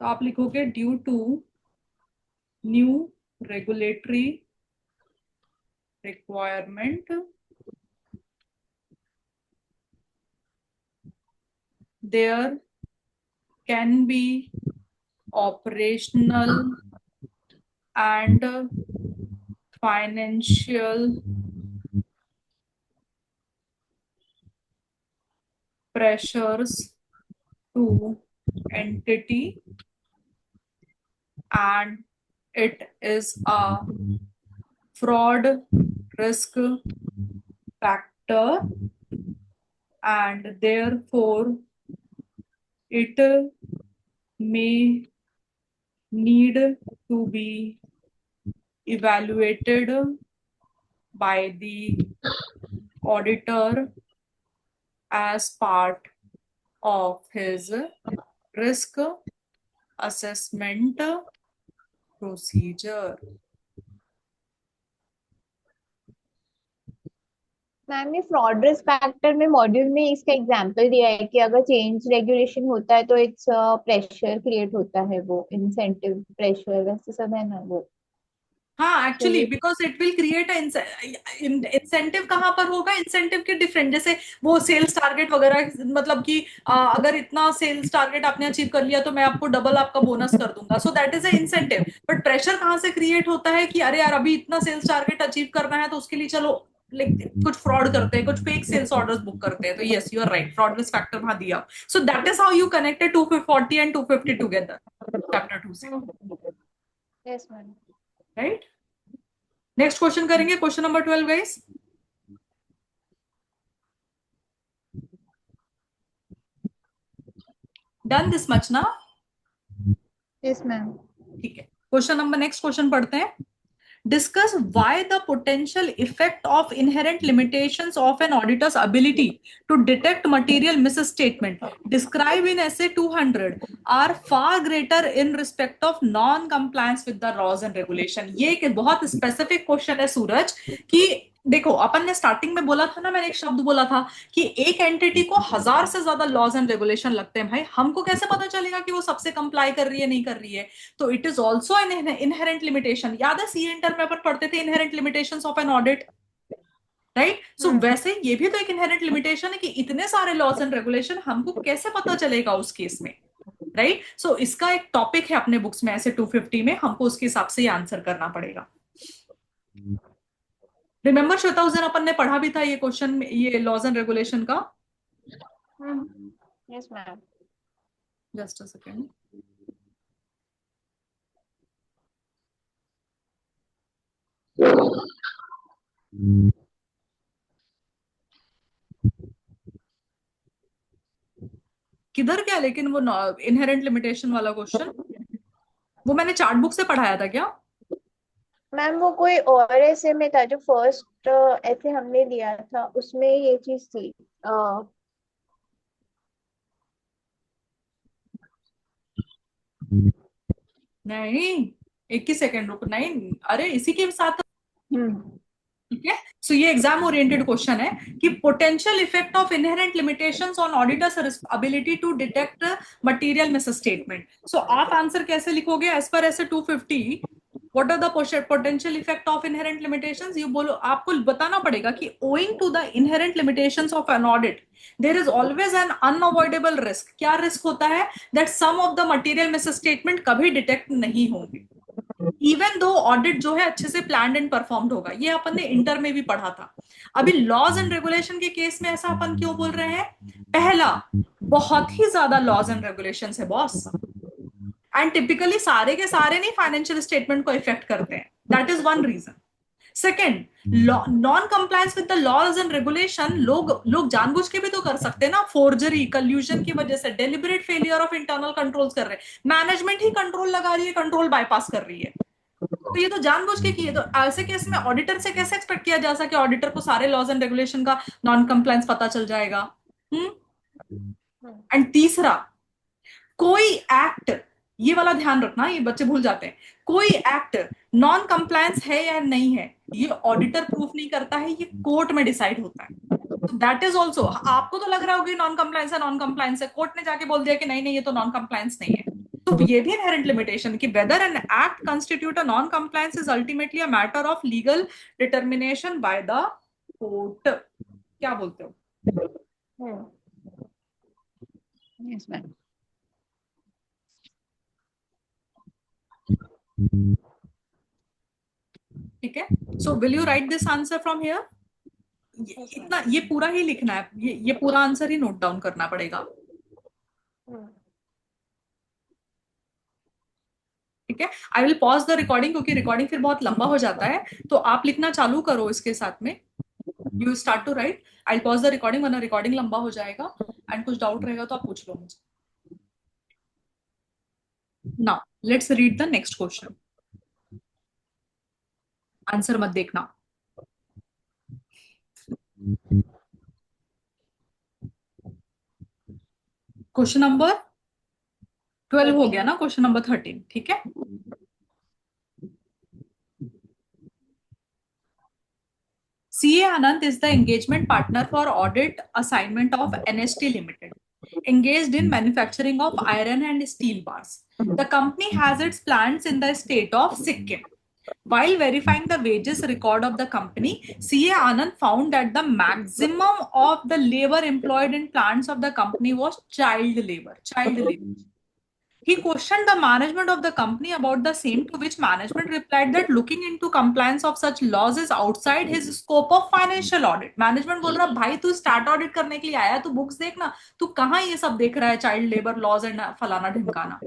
तो आप लिखोगे due to new regulatory requirement there can be operational and financial pressures to entity and it is a fraud risk factor and therefore it may need to be evaluated by the auditor as part of his risk assessment procedure. Ma'am ये fraud risk factor में module में इसका example दिया है कि अगर change regulation होता है तो इट्स प्रेशर क्रिएट होता है, वो इंसेंटिव प्रेशर वैसे सब है ना वो। हाँ तो एक्चुअली ये because it will create incentive. कहाँ पर होगा इंसेंटिव के डिफरेंट, जैसे वो सेल्स टारगेट वगैरह, मतलब कि अगर इतना सेल्स टारगेट आपने अचीव कर लिया तो मैं आपको डबल आपका बोनस कर दूंगा, सो that is a incentive. But pressure कहाँ से क्रिएट होता है कि अरे यार अभी इतना सेल्स टारगेट अचीव करना है तो उसके लिए चलो लाइक कुछ फ्रॉड करते हैं, कुछ फेक सेल्स ऑर्डर्स बुक करते हैं। तो yes you are right, fraud risk factor वहां दिया। So that is how you connected 240 and 250 together chapter 2 से, yes ma'am. Right. Next question करेंगे, question number 12 guys. Done this much ना? Yes ma'am. ठीक है, क्वेश्चन नंबर, नेक्स्ट क्वेश्चन पढ़ते हैं। Discuss why the potential effect of inherent limitations of an auditor's ability to detect material misstatement described in essay 200 are far greater in respect of non-compliance with the laws and regulation। ये एक बहुत specific question है सूरज, कि देखो अपन ने starting में बोला था ना, मैंने एक शब्द बोला था कि एक एंटिटी को 1000 से ज्यादा लॉज एंड रेगुलेशन लगते हैं। भाई हमको कैसे पता चलेगा कि वो सबसे कंप्लाई कर रही है नहीं कर रही है? तो it is also an inherent limitation. याद है सी इंटर में अपन पढ़ते थे inherent limitations of an audit, right? So वैसे ये भी तो एक इनहेरेंट लिमिटेशन है कि इतने सारे लॉज एंड रेगुलेशन हमको कैसे पता चलेगा उस केस में, राइट? सो इसका एक टॉपिक है अपने बुक्स में ऐसे 250 में, हमको उसके हिसाब से आंसर करना पड़ेगा। रिमेंबर श्वेता उस दिन अपन ने पढ़ा भी था ये क्वेश्चन, ये लॉज एंड रेगुलेशन का। Yes ma'am. Just a second. किधर क्या लेकिन वो इनहेरेंट लिमिटेशन वाला क्वेश्चन, वो मैंने चार्ट बुक से पढ़ाया था क्या? मैम वो कोई और ऐसे में था जो फर्स्ट ऐसे हमने लिया था, उसमें ये चीज थी। नहीं, 21 सेकेंड रुक, नहीं अरे इसी के साथ, हम्म। ठीक है। सो ये एग्जाम ओरिएंटेड क्वेश्चन है कि potential effect of inherent limitations on auditor's ability to detect material misstatement. So आप आंसर कैसे लिखोगे as per SA 250? What are the potential effect of inherent limitations? You बोलो, आपको बताना पड़ेगा कि owing to the inherent limitations of an audit there is always an unavoidable risk. क्या risk होता है? That some of the material misstatement कभी detect नहीं होंगे, इवन दो ऑडिट जो है अच्छे से प्लान्ड एंड परफॉर्म्ड होगा। ये अपन ने इंटर में भी पढ़ा था। अभी लॉज एंड रेगुलेशन के केस में ऐसा अपन क्यों बोल रहे हैं? पहला, बहुत ही ज्यादा लॉज एंड रेगुलेशंस है बॉस, एंड टिपिकली सारे के सारे नहीं फाइनेंशियल स्टेटमेंट को इफेक्ट करते हैं, that is one reason. Second, non compliance with the laws and regulation लोग लोग जानबूझ के भी तो कर सकते हैं ना, फोर्जरी कल्यूजन की वजह से deliberate failure of internal controls कर रहे हैं। मैनेजमेंट ही कंट्रोल लगा रही है, कंट्रोल बाईपास कर रही है, तो ये तो जानबूझ के किए। तो ऐसे केस में ऑडिटर से कैसे एक्सपेक्ट किया जा सके ऑडिटर को सारे लॉज एंड रेगुलेशन का नॉन कंप्लायंस पता चल जाएगा? एंड तीसरा, कोई एक्ट, ये वाला ध्यान रखना, ये बच्चे भूल जाते हैं, कोई एक्ट नॉन कंप्लायंस है या नहीं है ये ऑडिटर प्रूफ नहीं करता है, ये कोर्ट में डिसाइड होता है। दैट इज ऑल्सो, आपको तो लग रहा होगा नॉन कंप्लायंस है, नॉन कंप्लायंस है, कोर्ट ने जाके बोल दिया कि नहीं नहीं ये तो नॉन कंप्लायंस नहीं है। तो ये भी इनहेरेंट लिमिटेशन कि whether an act constitute a non compliance is ultimately a matter of legal determination by the court. क्या बोलते हो? Yes ma'am. ठीक है, so will you write this answer from here? इतना ये पूरा ही लिखना है, ये पूरा आंसर ही नोट डाउन करना पड़ेगा, ठीक है। आई विल पॉज द रिकॉर्डिंग क्योंकि रिकॉर्डिंग फिर बहुत लंबा हो जाता है, तो आप लिखना चालू करो इसके साथ में, you start to write. I will pause the recording वरना रिकॉर्डिंग लंबा हो जाएगा, एंड कुछ डाउट रहेगा तो आप पूछ लो मुझे। Now let's read the next question, answer मत देखना। क्वेश्चन नंबर 12 हो गया ना, क्वेश्चन नंबर 13, ठीक है। CA Anand is the engagement partner for audit assignment of NST Limited, engaged in manufacturing of iron and steel bars. The company has its plants in the state of Sikkim. While verifying the wages record of the company, CA Anand found that the maximum of the labor employed in plants of the company was child labor. Child labor. He questioned the management of the company about the same, to which management replied that looking into compliance of such laws is outside his scope of financial audit. Management बोल रहा भाई तू start audit करने के लिए आया, तू books देखना, तू कहाँ ये सब देख रहा है, चाइल्ड लेबर लॉज एंड फलाना ढिमकाना।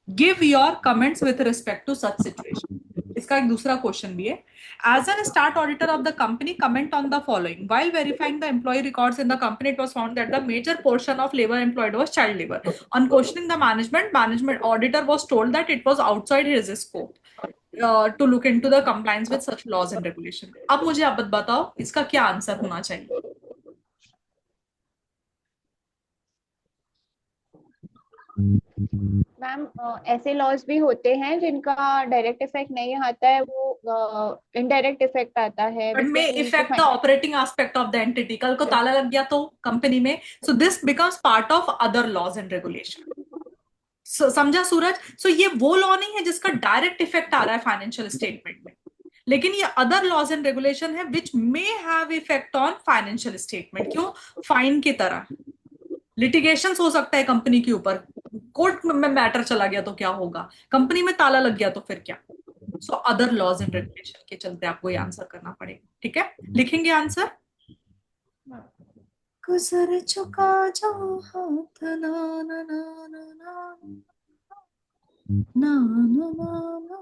Give your comments with respect to such situation. इसका एक दूसरा क्वेश्चन भी है। As an start auditor of the company, comment on the following. While verifying the employee records in the company, it was found that the major portion of labor employed was child labor. On questioning the management auditor was told that it was outside his scope to look into the compliance with such laws and regulation. अब मुझे आप बताओ इसका क्या answer होना चाहिए। Ma'am ऐसे laws भी होते हैं जिनका डायरेक्ट इफेक्ट नहीं आता है, वो इनडायरेक्ट इफेक्ट आता है, but which may can lead to effect the operating aspect of the entity. कल को ताला लग गया तो कंपनी में, so this becomes part of other laws and regulation. समझा सूरज? सो ये वो लॉ नहीं है जिसका डायरेक्ट इफेक्ट आ रहा है फाइनेंशियल स्टेटमेंट में, लेकिन ये अदर लॉज एंड रेगुलेशन है which may have effect on financial statement. क्यों? फाइन की तरह लिटिगेशन हो सकता है कंपनी के ऊपर, कोर्ट में मैटर चला गया तो क्या होगा, कंपनी में ताला लग गया तो फिर क्या। So other laws and regulation के चलते आपको ये आंसर करना पड़ेगा, ठीक है। लिखेंगे आंसर। गुजर चुका जो हाथ ना ना ना ना ना ना ना ना ना।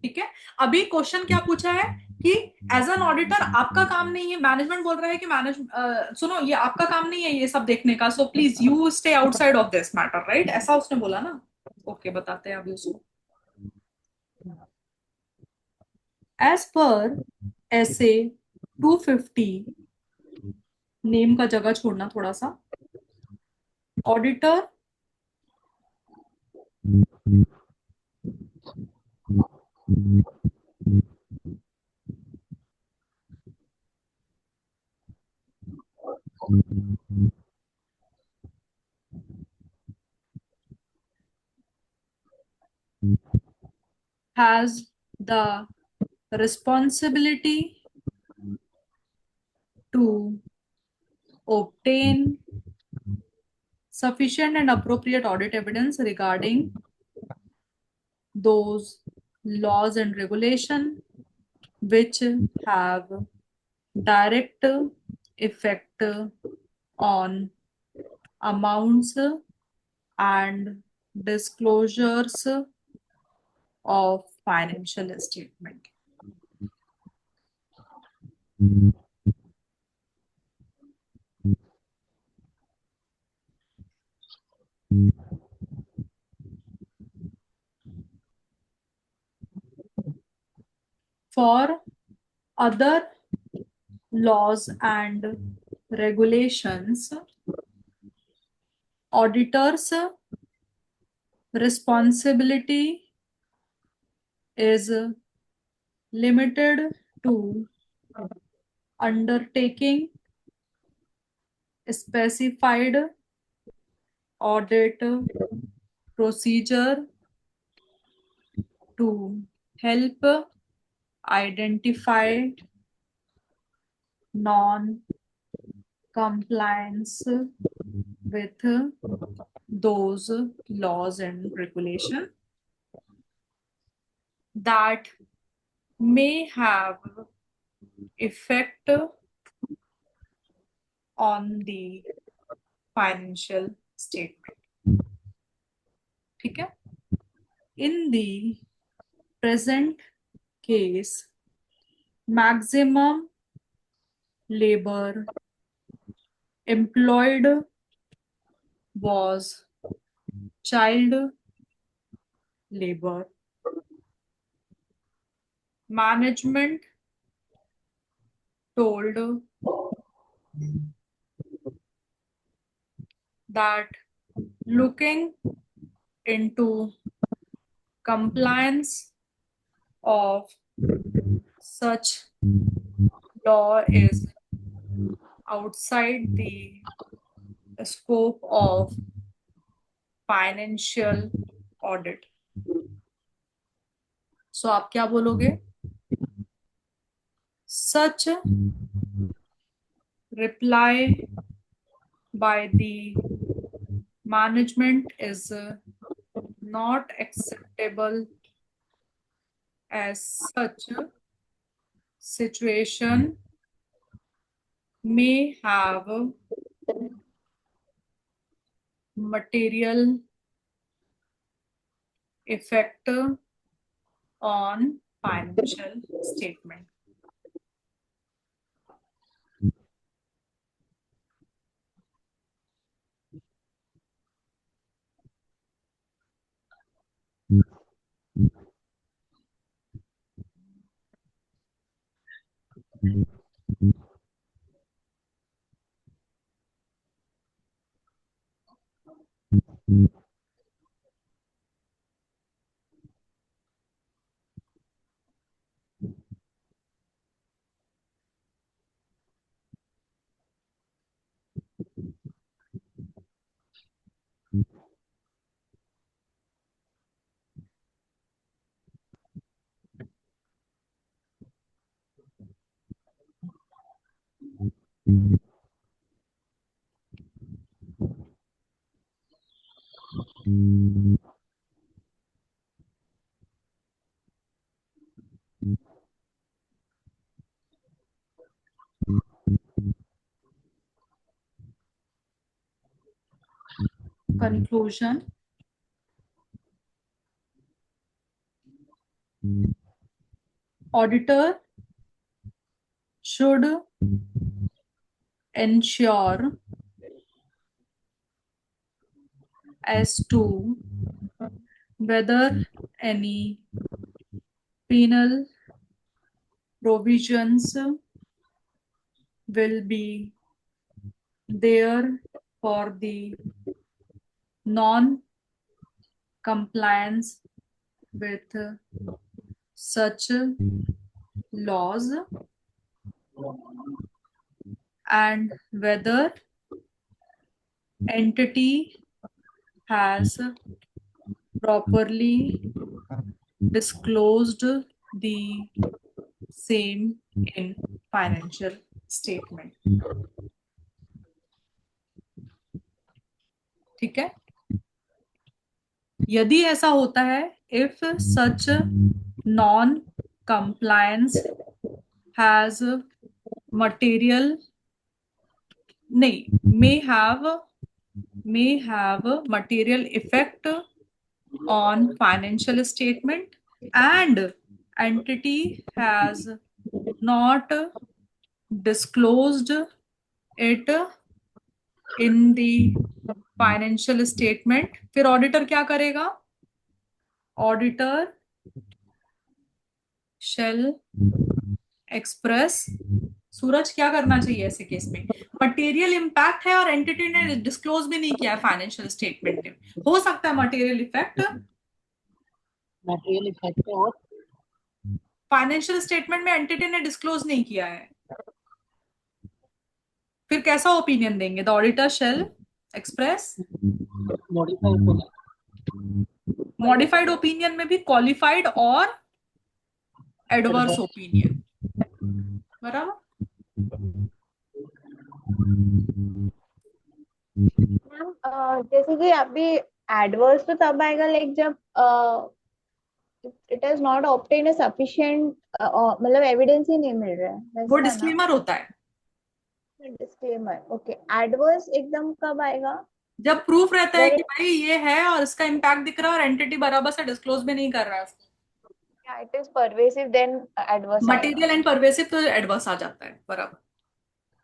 ठीक है। अभी क्वेश्चन क्या पूछा है कि एज एन ऑडिटर आपका काम नहीं है, मैनेजमेंट बोल रहा है कि सुनो ये आपका काम नहीं है ये सब देखने का, so please you stay outside of this matter, right? ऐसा उसने बोला ना। ओके, बताते हैं अभी उसको। एज पर ऐसे 250, नेम का जगह छोड़ना थोड़ा सा, auditor has the responsibility to obtain sufficient and appropriate audit evidence regarding those laws and regulation which have direct effect on amounts and disclosures of financial statement. For other laws and regulations, auditors' responsibility is limited to undertaking specified audit procedure to help identify non-compliance with those laws and regulation that may have effect on the financial statement. ठीक है। In the present case, maximum labor employed was child labor. management told that looking into compliance of such law is outside the scope of financial audit. So आप क्या बोलोगे? Such reply by the management is not acceptable, as such situation may have material effect on financial statement. Conclusion. Auditor should ensure as to whether any penal provisions will be there for the non-compliance with such laws, and whether entity has properly disclosed the same in financial statement. ठीक है? यदि ऐसा होता है, if such non-compliance has material, नहीं, may have material effect on financial statement and entity has not disclosed it in the financial statement, फिर auditor क्या करेगा? Auditor shall express. सूरज, क्या करना चाहिए ऐसे केस में? मटेरियल इम्पैक्ट है और एंटिटी ने डिस्क्लोज भी नहीं किया है फाइनेंशियल स्टेटमेंट में, हो सकता है मटेरियल इफेक्ट मटेरियल इफेक्ट और फाइनेंशियल स्टेटमेंट में एंटिटी ने डिस्क्लोज नहीं किया है, फिर कैसा ओपिनियन देंगे? The auditor shall express modified opinion में भी क्वालिफाइड और एडवर्स ओपिनियन, बराबर? जैसे कि अभी एडवर्स तो तब आएगा लाइक जब it has not obtain a sufficient, मतलब एविडेंस ही नहीं मिल रहा है, वो डिस्क्लेमर होता है। Disclaimer, okay. एडवर्स एकदम कब आएगा? जब प्रूफ रहता है कि भाई ये है और इसका इम्पैक्ट दिख रहा है और एंटिटी बराबर से डिस्क्लोज भी नहीं कर रहा है उसको, या it is pervasive, then adverse material and pervasive, तो एडवर्स आ जाता है, बराबर।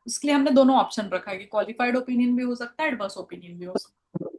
इसलिए हमने दोनों ऑप्शन रखा है कि क्वालिफाइड ओपिनियन भी हो सकता है, एडवर्स ओपिनियन भी हो सकता है।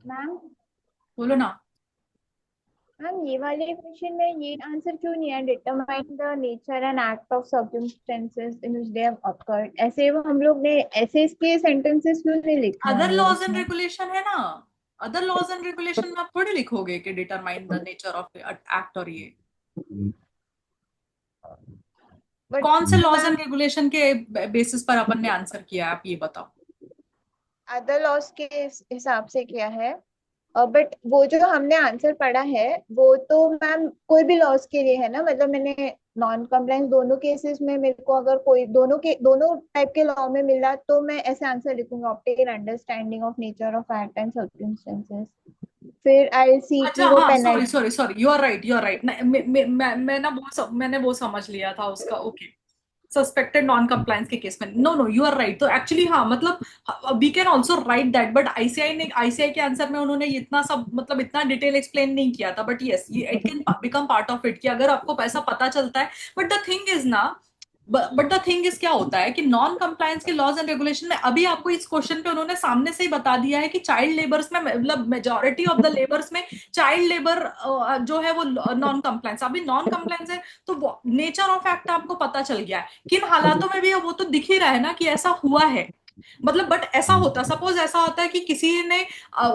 मैम बोलो ना। मैम ये वाले क्वेश्चन में ये आंसर क्यों नहीं है, determine the nature and act of circumstances in which they have occurred, ऐसे वो हम लोग ने ऐसे इसके सेंटेंसेस क्यों नहीं लिखे अदर हम लोग लॉज एंड इसमें? रेगुलेशन है ना, अदर लॉज एंड रेगुलेशन में आप थोड़ी लिखोगे कि determine the nature of act, और ये बट कौन से लॉज मैम एंड रेगुलेशन के बेसिस पर अपन ने आंसर किया है, आप ये बताओ। अदर लॉज के हिसाब से क्या है, बट वो जो हमने आंसर पढ़ा है वो तो मैम कोई भी लॉस के लिए है ना, मतलब मैंने नॉन कंप्लायंस दोनों केसेस में मेरे को अगर कोई दोनों टाइप के लॉ में मिला तो मैं ऐसे आंसर लिखूंगा, optical understanding of nature of act and circumstances, फिर आई सी अच्छा की वो हाँ, sorry penalty. Sorry sorry, you are right, you are right. मैं ना मैंने वो समझ लिया था उसका, ओके। सस्पेक्टेड नॉन कंप्लायंस के केस में, no no, you are right. तो एक्चुअली हाँ, मतलब we can also write that, but ICI के आंसर में उन्होंने इतना सब, मतलब इतना डिटेल एक्सप्लेन नहीं किया था, बट यस, ये it can become part of it कि अगर आपको पैसा पता चलता है। बट द थिंग इज ना, बट द थिंग इज क्या होता है कि नॉन कंप्लायंस के लॉज एंड रेगुलेशन में अभी आपको इस क्वेश्चन पे उन्होंने सामने से ही बता दिया है कि चाइल्ड लेबर्स में, मतलब मेजोरिटी ऑफ द लेबर्स में चाइल्ड लेबर जो है वो नॉन कंप्लायंस, अभी नॉन कंप्लायंस है। तो नेचर ऑफ एक्ट आपको पता चल गया है, किन हालातों में भी है वो तो दिख ही रहा है ना कि ऐसा हुआ है। मतलब बट ऐसा होता, सपोज ऐसा होता है कि किसी ने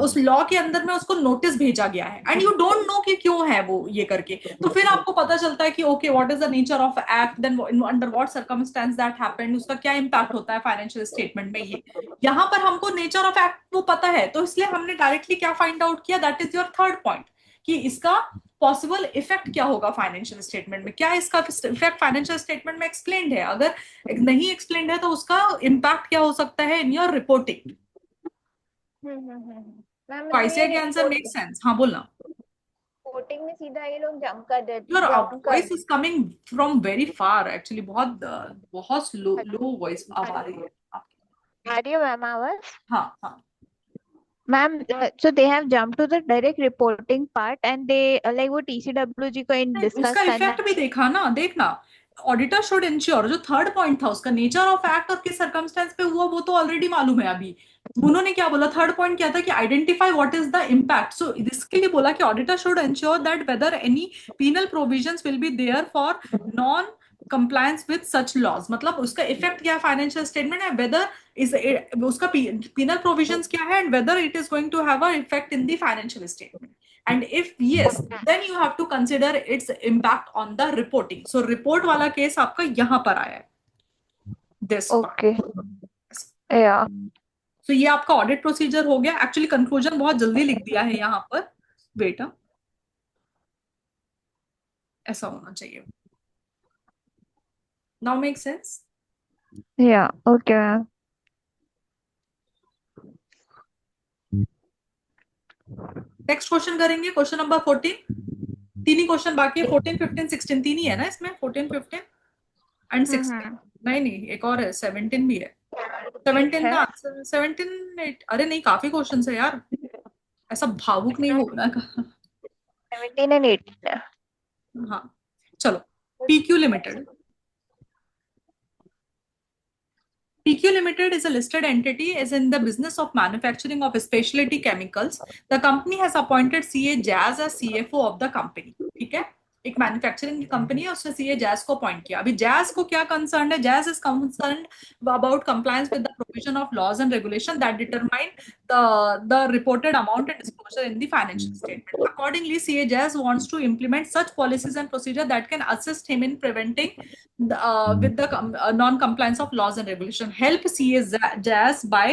उस लॉ के अंदर में उसको नोटिस भेजा गया है एंड यू डोंट नो कि क्यों है वो ये करके, तो फिर आपको पता चलता है कि okay, what is the nature of act, then under what circumstance that happened, उसका क्या इंपैक्ट होता है फाइनेंशियल स्टेटमेंट में। ये यहाँ पर हमको नेचर ऑफ एक्ट वो पता है, तो इसलिए हमने डायरेक्टली क्या फाइंड आउट किया, that is your third point, कि इसका पॉसिबल इफेक्ट क्या होगा फाइनेंशियल स्टेटमेंट में, क्या इसका इफेक्ट फाइनेंशियल स्टेटमेंट में एक्सप्लेन्ड है, अगर नहीं एक्सप्लेन्ड है तो उसका इम्पैक्ट क्या हो सकता है इन योर रिपोर्टिंग। मैम तो मतलब आईसीआई के ये आंसर मेक सेंस, हाँ बोलना। रिपोर्टिंग में सीधा ये लोग जंप कर दे, योर जंप कर voice is coming from very far actually, बहुत बहुत लो लो वॉइस आ रही है आपकी। आ रही है मैम आवाज? हाँ हाँ। Ma'am so they have jumped to the direct reporting part and they like वो TCWG को इन नहीं, डिस्कस उसका करना इफेक्ट भी है। देखा ना, देखना। ऑडिटर शुड इंश्योर, जो थर्ड पॉइंट था उसका, नेचर ऑफ एक्ट और किस सर्कमस्टेंस पे हुआ वो तो ऑलरेडी मालूम है अभी। उन्होंने क्या बोला, थर्ड पॉइंट क्या था कि identify what is the impact, so इसके लिए बोला कि auditor should ensure that whether any penal provisions will be there for non compliance with such laws, मतलब उसका इफेक्ट क्या है फाइनेंशियल स्टेटमेंट है, वेदर इज उसका पीनल प्रोविजंस क्या है, and whether it is going to have a effect in the financial statement, and if yes, then you have to consider its impact on the reporting. So report वाला case आपका यहाँ पर आया है, this part. Okay या So ये आपका audit procedure हो गया, एक्चुअली कंक्लूजन बहुत जल्दी लिख दिया है यहाँ पर, बेटा ऐसा होना चाहिए। Now make sense. Okay ma'am. Next question करेंगे, क्वेश्चन नंबर 14। तीन ही क्वेश्चन बाकी है, 14 15 16, तीन ही है ना इसमें, 14 15 एंड 16। हम्म। नहीं नहीं, एक और है, 17 भी है। 17 है का आंसर 17 अरे नहीं, काफी क्वेश्चन है यार, ऐसा भावुक नहीं होना का। 17 एंड 18 है। हाँ चलो। PQ limited, PQ Limited is a listed entity, is in the business of manufacturing of specialty chemicals. The company has appointed CA Jazz as CFO of the company. ठीक है, एक मैन्युफैक्चरिंग कंपनी है, उसने CA jazz को appoint किया। अभी jazz को क्या कंसर्न है? जैज is concern about compliance with the provision of laws and regulation that determine the reported amount and disclosure in the financial statement. Accordingly, CA Jazz wants to implement such policies and procedure that can assist him in preventing with the non-compliance of laws and regulation. Help CA Jazz by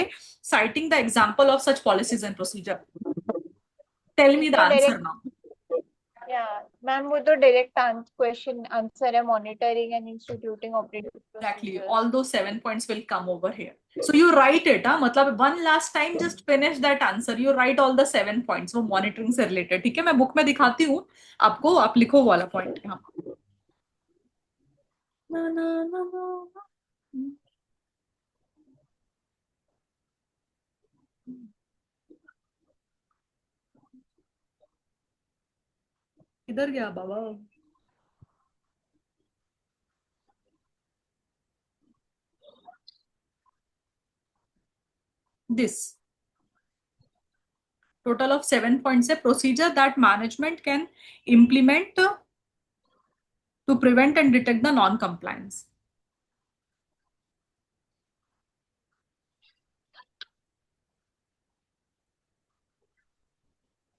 citing the example of such policies and procedure. Tell me the तो answer direct, now. या ma'am वो तो direct question answer है, monitoring and instituting operating Exactly. Procedures. All those 7 points will come over here. So you write it, हाँ? मतलब one last time just finish that answer. You write all the 7 points वो monitoring से related. ठीक है, मैं book में दिखाती हूँ आपको, आप लिखो वो वाला पॉइंट यहाँ। ना ना ना ना। किधर गया बाबा? This total of 7 points है, procedure that management can implement to prevent and detect the non-compliance.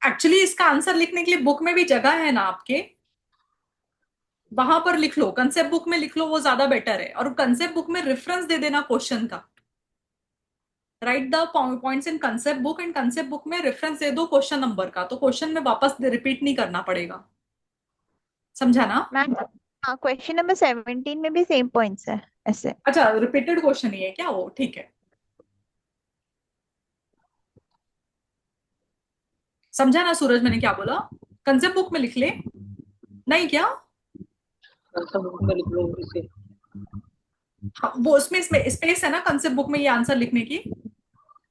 Actually इसका आंसर लिखने के लिए बुक में भी जगह है ना आपके, वहां पर लिख लो, कंसेप्ट बुक में लिख लो, वो ज्यादा बेटर है। और कंसेप्ट बुक में रेफरेंस दे देना क्वेश्चन का। Right the points in concept book, and concept book में रेफरेंस दे दो क्वेश्चन नंबर का, तो क्वेश्चन में वापस रिपीट नहीं करना पड़ेगा। समझा ना? मैम हाँ, क्वेश्चन नंबर 17 में भी सेम पॉइंट्स है ऐसे। अच्छा, रिपीटेड क्वेश्चन ही है क्या वो? ठीक है, समझा ना सूरज मैंने क्या बोला? कंसेप्ट बुक में लिख ले, नहीं क्या? आंसर बुक में लिख लो इसे। हाँ, वो उसमें स्पेस है ना कंसेप्ट बुक में ये आंसर लिखने की,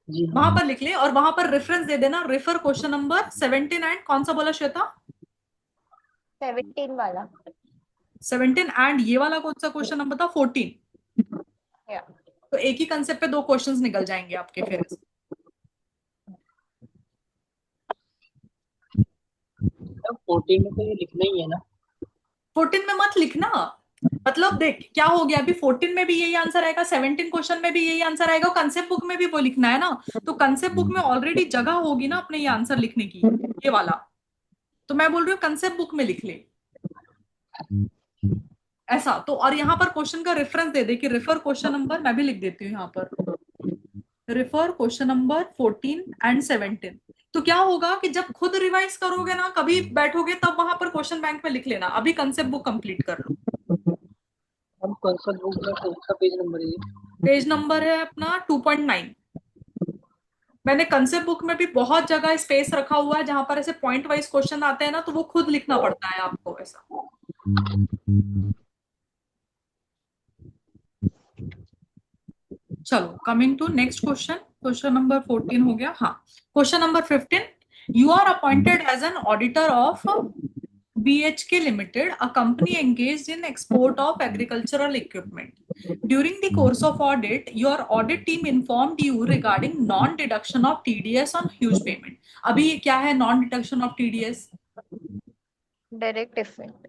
जी वहां पर लिख ले और वहां पर रेफरेंस दे देना, रेफर क्वेश्चन नंबर 17 एंड कौन सा बोला श्वेता? 17 वाला। 17 एंड ये वाला कौन सा क्वेश्चन नंबर था? 14। या तो एक ही कंसेप्ट पे दो क्वेश्चंस निकल जाएंगे आपके फिर। 14 में तो ये लिखना ही है ना। 14 में मत लिखना, मतलब देख क्या हो गया, अभी 14 में भी यही आंसर आएगा, 17 क्वेश्चन में भी यही आंसर आएगा, कंसेप्ट बुक में भी वो लिखना है ना। तो कंसेप्ट बुक में ऑलरेडी जगह होगी ना अपने ये आंसर लिखने की, ये वाला। तो मैं बोल रही हूँ कंसेप्ट बुक में लिख ले ऐसा तो। और यहाँ पर क्वेश्चन का रेफरेंस दे दे कि रेफर क्वेश्चन नंबर, मैं भी लिख देती हूँ यहाँ पर, रेफर क्वेश्चन नंबर 14 एंड 17। तो क्या होगा कि जब खुद रिवाइज करोगे ना, कभी बैठोगे, तब वहां पर क्वेश्चन बैंक में लिख लेना। अभी कंसेप्ट बुक कंप्लीट कर लो। हम कौन बुक में कौन सा पेज नंबर है ये? पेज नंबर है अपना 2.9। मैंने कंसेप्ट बुक में भी बहुत जगह स्पेस रखा हुआ है जहां पर ऐसे पॉइंट वाइज क्वेश्चन आते हैं ना, तो वो खुद लिखना पड़ता है आपको ऐसा। चलो, coming to next question. Question number 14 हो गया, हाँ। Question number 15, you are appointed as an auditor of BHK Limited, a company engaged in export of agricultural equipment. During the course of audit, your audit team informed you regarding non-deduction of TDS on huge payment. अभी ये क्या है non-deduction of TDS? Direct effect.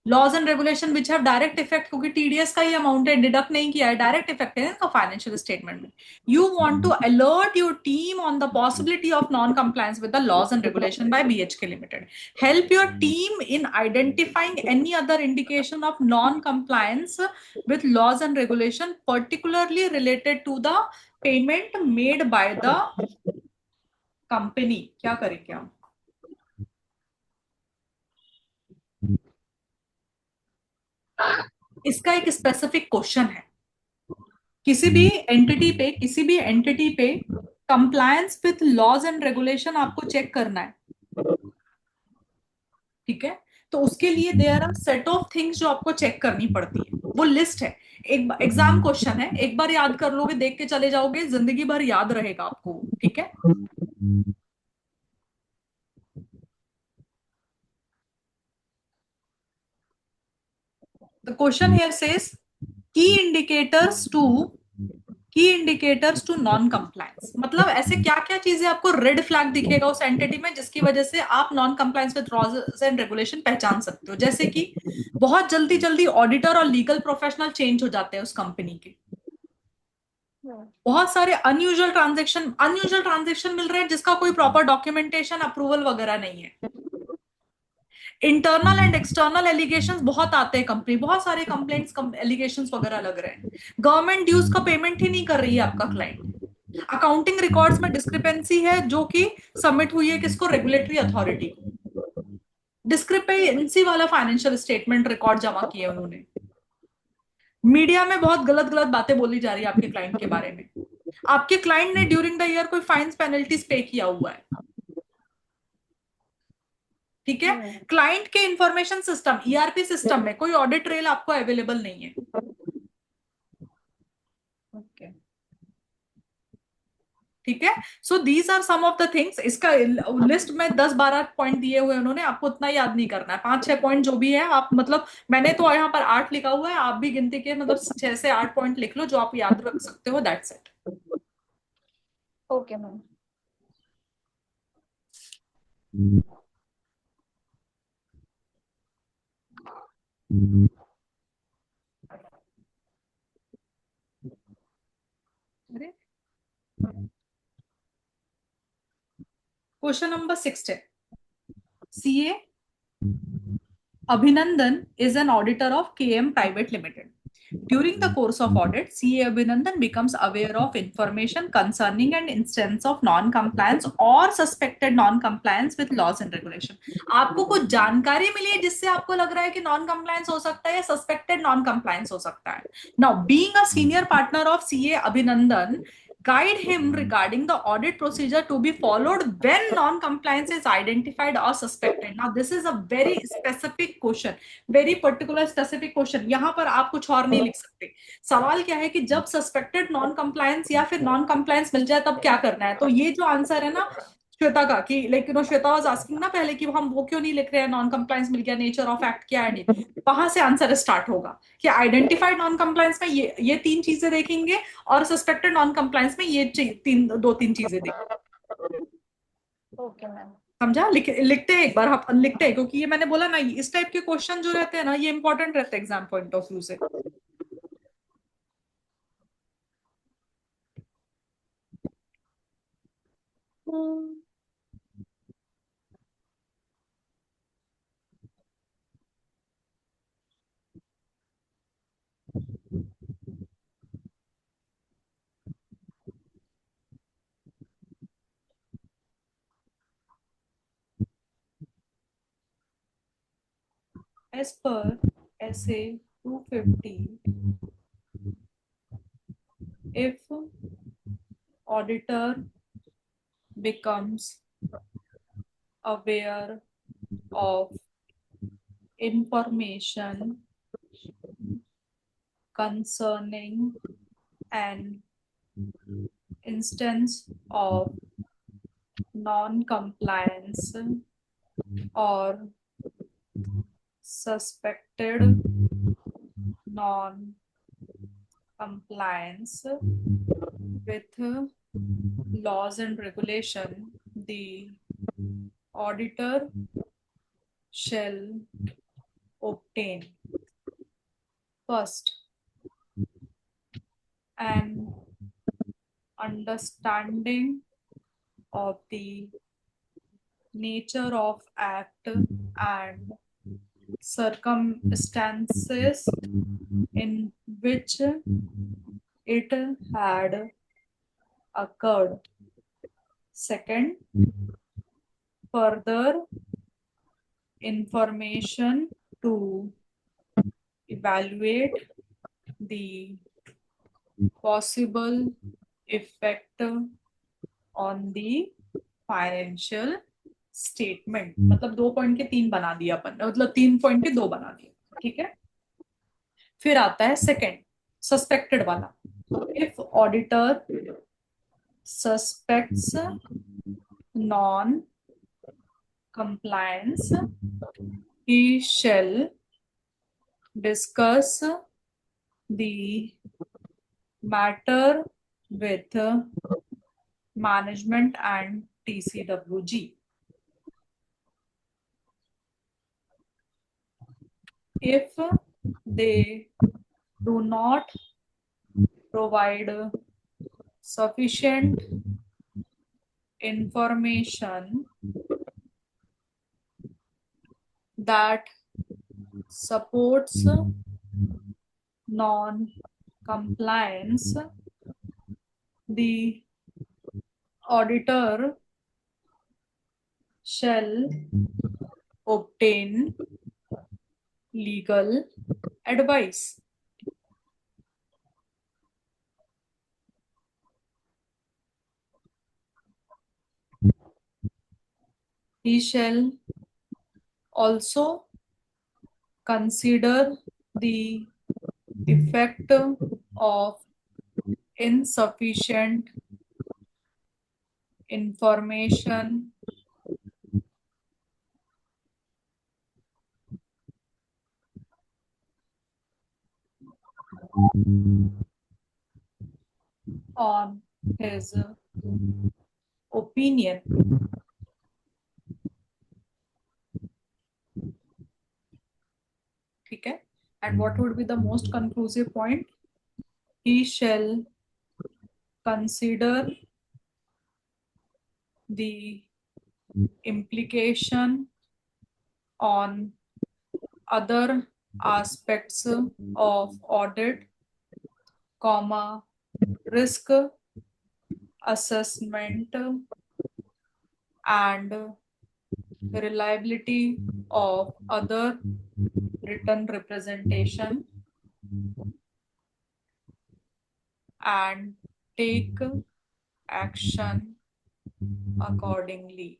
Laws and regulation which have direct effect, क्योंकि TDS का ही amount है, deduct नहीं किया है, डायरेक्ट इफेक्ट है इनका फाइनेंशियल स्टेटमेंट में। You want to alert your team on the possibility of non compliance with the laws and regulation by BHK limited. Help your team in identifying any other indication of non compliance with laws and regulation particularly related to the payment made by the company। क्या करेंगे हम? इसका एक specific question है, किसी भी entity पे compliance with laws and regulation आपको चेक करना है, ठीक है? तो उसके लिए there are set of things जो आपको चेक करनी पड़ती है, वो लिस्ट है। एक एग्जाम क्वेश्चन है, एक बार याद कर लोगे, देख के चले जाओगे, जिंदगी भर याद रहेगा आपको, ठीक है? The question here says key indicators to की इंडिकेटर्स टू नॉन कंप्लायंस, मतलब ऐसे क्या क्या चीजें आपको रेड फ्लैग दिखेगा उस एंटिटी में जिसकी वजह से आप non compliance with laws and regulation पहचान सकते हो। जैसे कि बहुत जल्दी जल्दी ऑडिटर और लीगल प्रोफेशनल चेंज हो जाते हैं उस कंपनी के, बहुत सारे अनयूजुअल ट्रांजेक्शन मिल रहे हैं जिसका कोई प्रॉपर डॉक्यूमेंटेशन अप्रूवल वगैरह नहीं है। इंटरनल एंड एक्सटर्नल एलिगेशंस बहुत आते हैं, कंपनी बहुत सारे कंप्लेंट्स एलिगेशंस वगैरह लग रहे हैं। गवर्नमेंट ड्यूज का पेमेंट ही नहीं कर रही है आपका क्लाइंट। अकाउंटिंग रिकॉर्ड्स में डिस्क्रिपेंसी है जो कि सबमिट हुई है किसको, रेगुलेटरी अथॉरिटी को। डिस्क्रिपेंसी वाला फाइनेंशियल स्टेटमेंट रिकॉर्ड जमा किए उन्होंने। मीडिया में बहुत गलत गलत बातें बोली जा रही है आपके क्लाइंट के बारे में। आपके क्लाइंट ने ड्यूरिंग द ईयर कोई फाइन्स पेनल्टीज पे किया हुआ है, ठीक है। क्लाइंट के इंफॉर्मेशन सिस्टम ईआरपी सिस्टम में कोई ऑडिट ट्रेल आपको अवेलेबल नहीं है, ओके। ठीक है। So these are some of the things. इसका लिस्ट में 10-12 पॉइंट दिए हुए उन्होंने, आपको उतना याद नहीं करना है, 5-6 पॉइंट जो भी है आप, मतलब मैंने तो यहाँ पर 8 लिखा हुआ है, आप भी गिनती के मतलब 6 से 8 पॉइंट लिख लो जो आप याद रख सकते हो, दैट्स इट। Okay ma'am. अरे क्वेश्चन नंबर 6 है, CA Abhinandan is an auditor of KM Private Limited. During the course of audit, CA Abhinandan becomes aware of information concerning an instance of non-compliance or suspected non-compliance with laws and regulation. आपको कुछ जानकारी मिली है जिससे आपको लग रहा है कि नॉन कंप्लायंस हो सकता है या सस्पेक्टेड नॉन कंप्लायंस हो सकता है। Now, being a senior partner of CA Abhinandan, guide him regarding the audit procedure to be followed when non-compliance is identified or suspected. Now, this is a very specific question, very particular specific question. यहाँ पर आप कुछ और नहीं लिख सकते। सवाल क्या है कि जब सस्पेक्टेड नॉन कंप्लायंस या फिर नॉन कंप्लायंस मिल जाए तब क्या करना है। तो ये जो आंसर है ना श्वेता का, कि लाइक श्वेता वाज आस्किंग ना पहले कि हम वो क्यों नहीं लिख रहे हैं, नॉन कंप्लायंस मिल गया, नेचर ऑफ एक्ट क्या है, नहीं, वहां से आंसर स्टार्ट होगा कि आइडेंटिफाइड नॉन कंप्लायंस में ये 3 चीजें देखेंगे और सस्पेक्टेड नॉन कंप्लायंस में ये 2-3 चीजें देखेंगे। Okay ma'am. समझा? लिखते हैं एक बार, आप लिखते हैं क्योंकि ये मैंने बोला ना, इस टाइप के क्वेश्चन जो रहते हैं ना ये इंपॉर्टेंट रहते हैं एग्जाम पॉइंट ऑफ व्यू से। As per SA 250, if auditor becomes aware of information concerning an instance of non-compliance or suspected non-compliance with laws and regulation, the auditor shall obtain first an understanding of the nature of act and circumstances in which it had occurred. Second, further information to evaluate the possible effect on the financial statement. मतलब 2 point के 3 बना दिया अपन, मतलब 3 point के 2 बना दिए, ठीक है। फिर आता है सेकंड सस्पेक्टेड वाला, if auditor suspects non compliance he shall discuss the matter with management and TCWG. If they do not provide sufficient information that supports non-compliance, the auditor shall obtain legal advice. He shall also consider the effect of insufficient information on his opinion. ठीक है? And what would be the most conclusive point? He shall consider the implication on other aspects of audit, comma, risk assessment and reliability of other written representation and take action accordingly.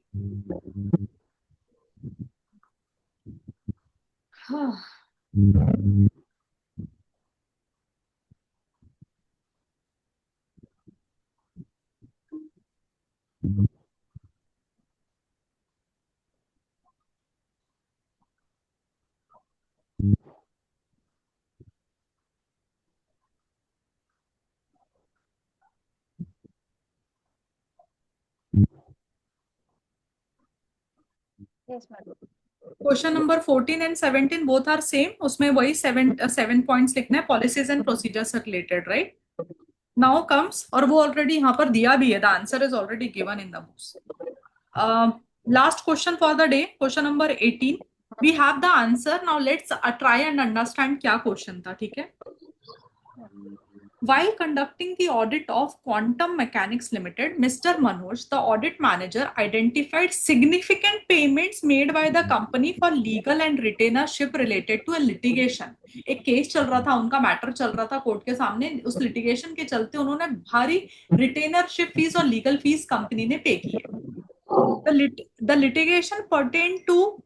Yes, madam. Question number 14 and 17 both are same, उसमें वही seven points लिखना है, policies and procedure से related, right? Now comes, और वो already यहाँ पर दिया भी है, the answer is already given in the books. Last question for the day, question number 18. We have the answer, now let's try and understand क्या question था. ठीक है? While conducting the audit of Quantum Mechanics Limited, Mr. Manoj, the audit manager, identified significant payments made by the company for legal and retainership related to a litigation. एक case चल रहा था, उनका matter चल रहा था कोर्ट के सामने, उस लिटिगेशन के चलते उन्होंने भारी रिटेनरशिप फीस और लीगल फीस कंपनी ने पे की है. The litigation pertained to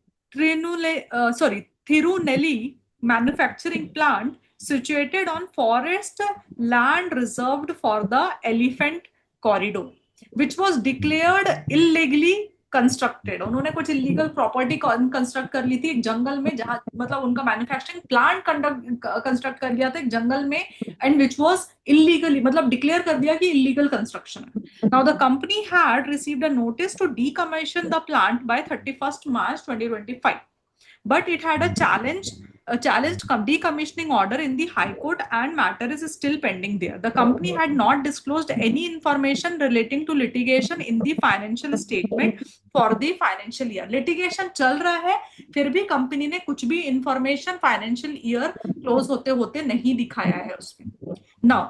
Thirunelli manufacturing plant situated on forest land reserved for the elephant corridor, which was declared illegally constructed. उन्होंने कुछ इलीगल प्रॉपर्टी कंस्ट्रक्ट कर ली थी एक जंगल में, जहां मतलब उनका मैन्युफैक्चरिंग प्लांट कंस्ट्रक्ट कर लिया था एक जंगल में, एंड विच वाज इलीगली, मतलब डिक्लेयर कर दिया कि इलीगल कंस्ट्रक्शन है. Now the company had received a notice to decommission the plant by 31st March 2025, but it had a challenged decommissioning order in the High Court and matter is still pending there. The company had not disclosed any information relating to litigation in the financial statement for the financial year. Litigation चल रहा है, फिर भी company ने कुछ भी information financial year close होते होते नहीं दिखाया है उसमें. Now,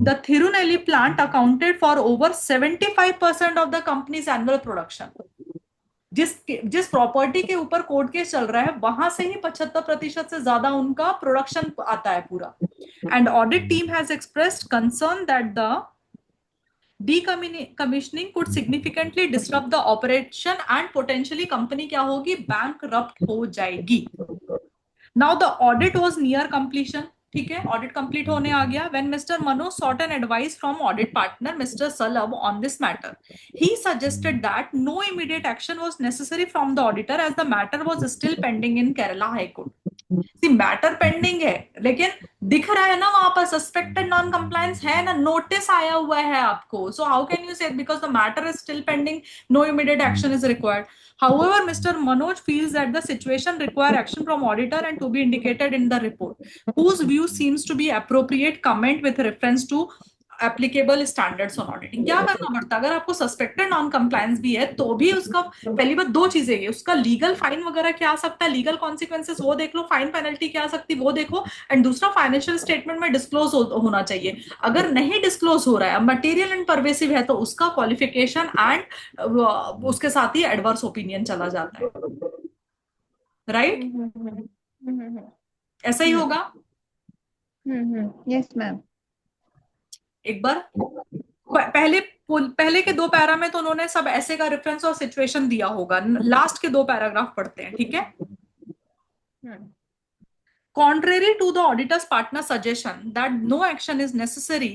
the Thirunelli plant accounted for over 75% of the company's annual production. जिस प्रॉपर्टी के ऊपर कोर्ट केस चल रहा है वहां से ही 75% से ज्यादा उनका प्रोडक्शन आता है पूरा. And audit team has expressed concern that the decommissioning could significantly disrupt the operation and potentially company क्या होगी, bankrupt हो जाएगी. Now the audit was near completion. ठीक है, ऑडिट कंप्लीट होने आ गया. When Mr. Manu sought an advice from audit partner Mr. Salab on this matter, he suggested that no immediate action was necessary from the auditor as the matter was still pending in Kerala High Court. See, matter pending है, लेकिन दिख रहा है ना वहां पर suspected non compliance है ना, नोटिस आया हुआ है आपको. So how can you say because the matter is still pending, no immediate action is required. However, Mr. Manoj feels that the situation require action from auditor and to be indicated in the report, whose view seems to be appropriate comment with reference to applicable standards on auditing. क्या करना पड़ता है अगर आपको suspected non compliance भी है तो भी उसका पहली बात दो चीजें है, उसका लीगल फाइन वगैरह क्या आ सकता है, लीगल कॉन्सिक्वेंसेस वो देख लो, फाइन पेनल्टी क्या आ सकती है वो देखो, एंड दूसरा फाइनेंशियल स्टेटमेंट में डिस्क्लोज होना चाहिए. अगर नहीं डिस्क्लोज हो रहा है, मटेरियल एंड परवेसिव है, तो उसका क्वालिफिकेशन एंड उसके साथ ही एडवर्स ओपिनियन चला जाता है. राइट ऐसा ही होगा. Yes ma'am. एक बार पहले के दो पैरा में तो उन्होंने सब ऐसे का रेफरेंस और सिचुएशन दिया होगा. लास्ट के दो पैराग्राफ पढ़ते हैं, ठीक है. Contrary to the auditor's partner suggestion that no action is necessary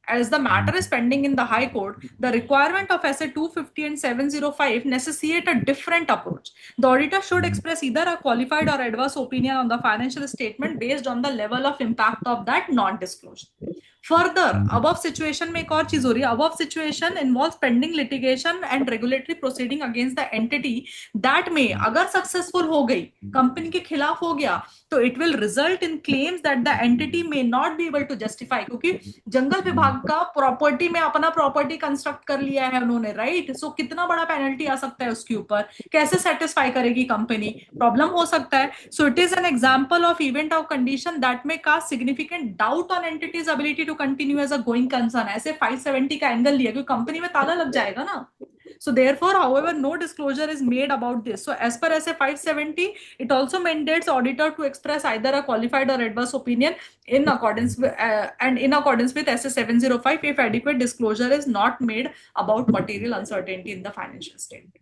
as the matter is pending in the High Court, the requirement of SA 250 and 705 necessitate a different approach. The auditor should express either a qualified or adverse opinion on the financial statement based on the level of impact of that non-disclosure. Further above situation में एक और चीज हो रही है. above situation involve pending litigation and regulatory proceeding against the entity that में अगर successful हो गई, कंपनी के खिलाफ हो गया, तो it will result in claims that the entity may not be able to justify. क्योंकि जंगल विभाग का प्रॉपर्टी में अपना प्रॉपर्टी कंस्ट्रक्ट कर लिया है उन्होंने, राइट. सो कितना बड़ा पेनल्टी आ सकता है उसके ऊपर, कैसे सेटिस्फाई करेगी कंपनी, प्रॉब्लम हो सकता है. So it is an example of event of condition that may cast significant doubt on entities ability to continue as a going concern. SA 570 का एंगल लिया क्योंकि कंपनी में ताला लग जाएगा ना. So therefore, however, no disclosure is made about this. So as per SA 570, it also mandates auditor to express either a qualified or adverse opinion in accordance with and in accordance with SA 705 if adequate disclosure is not made about material uncertainty in the financial statement.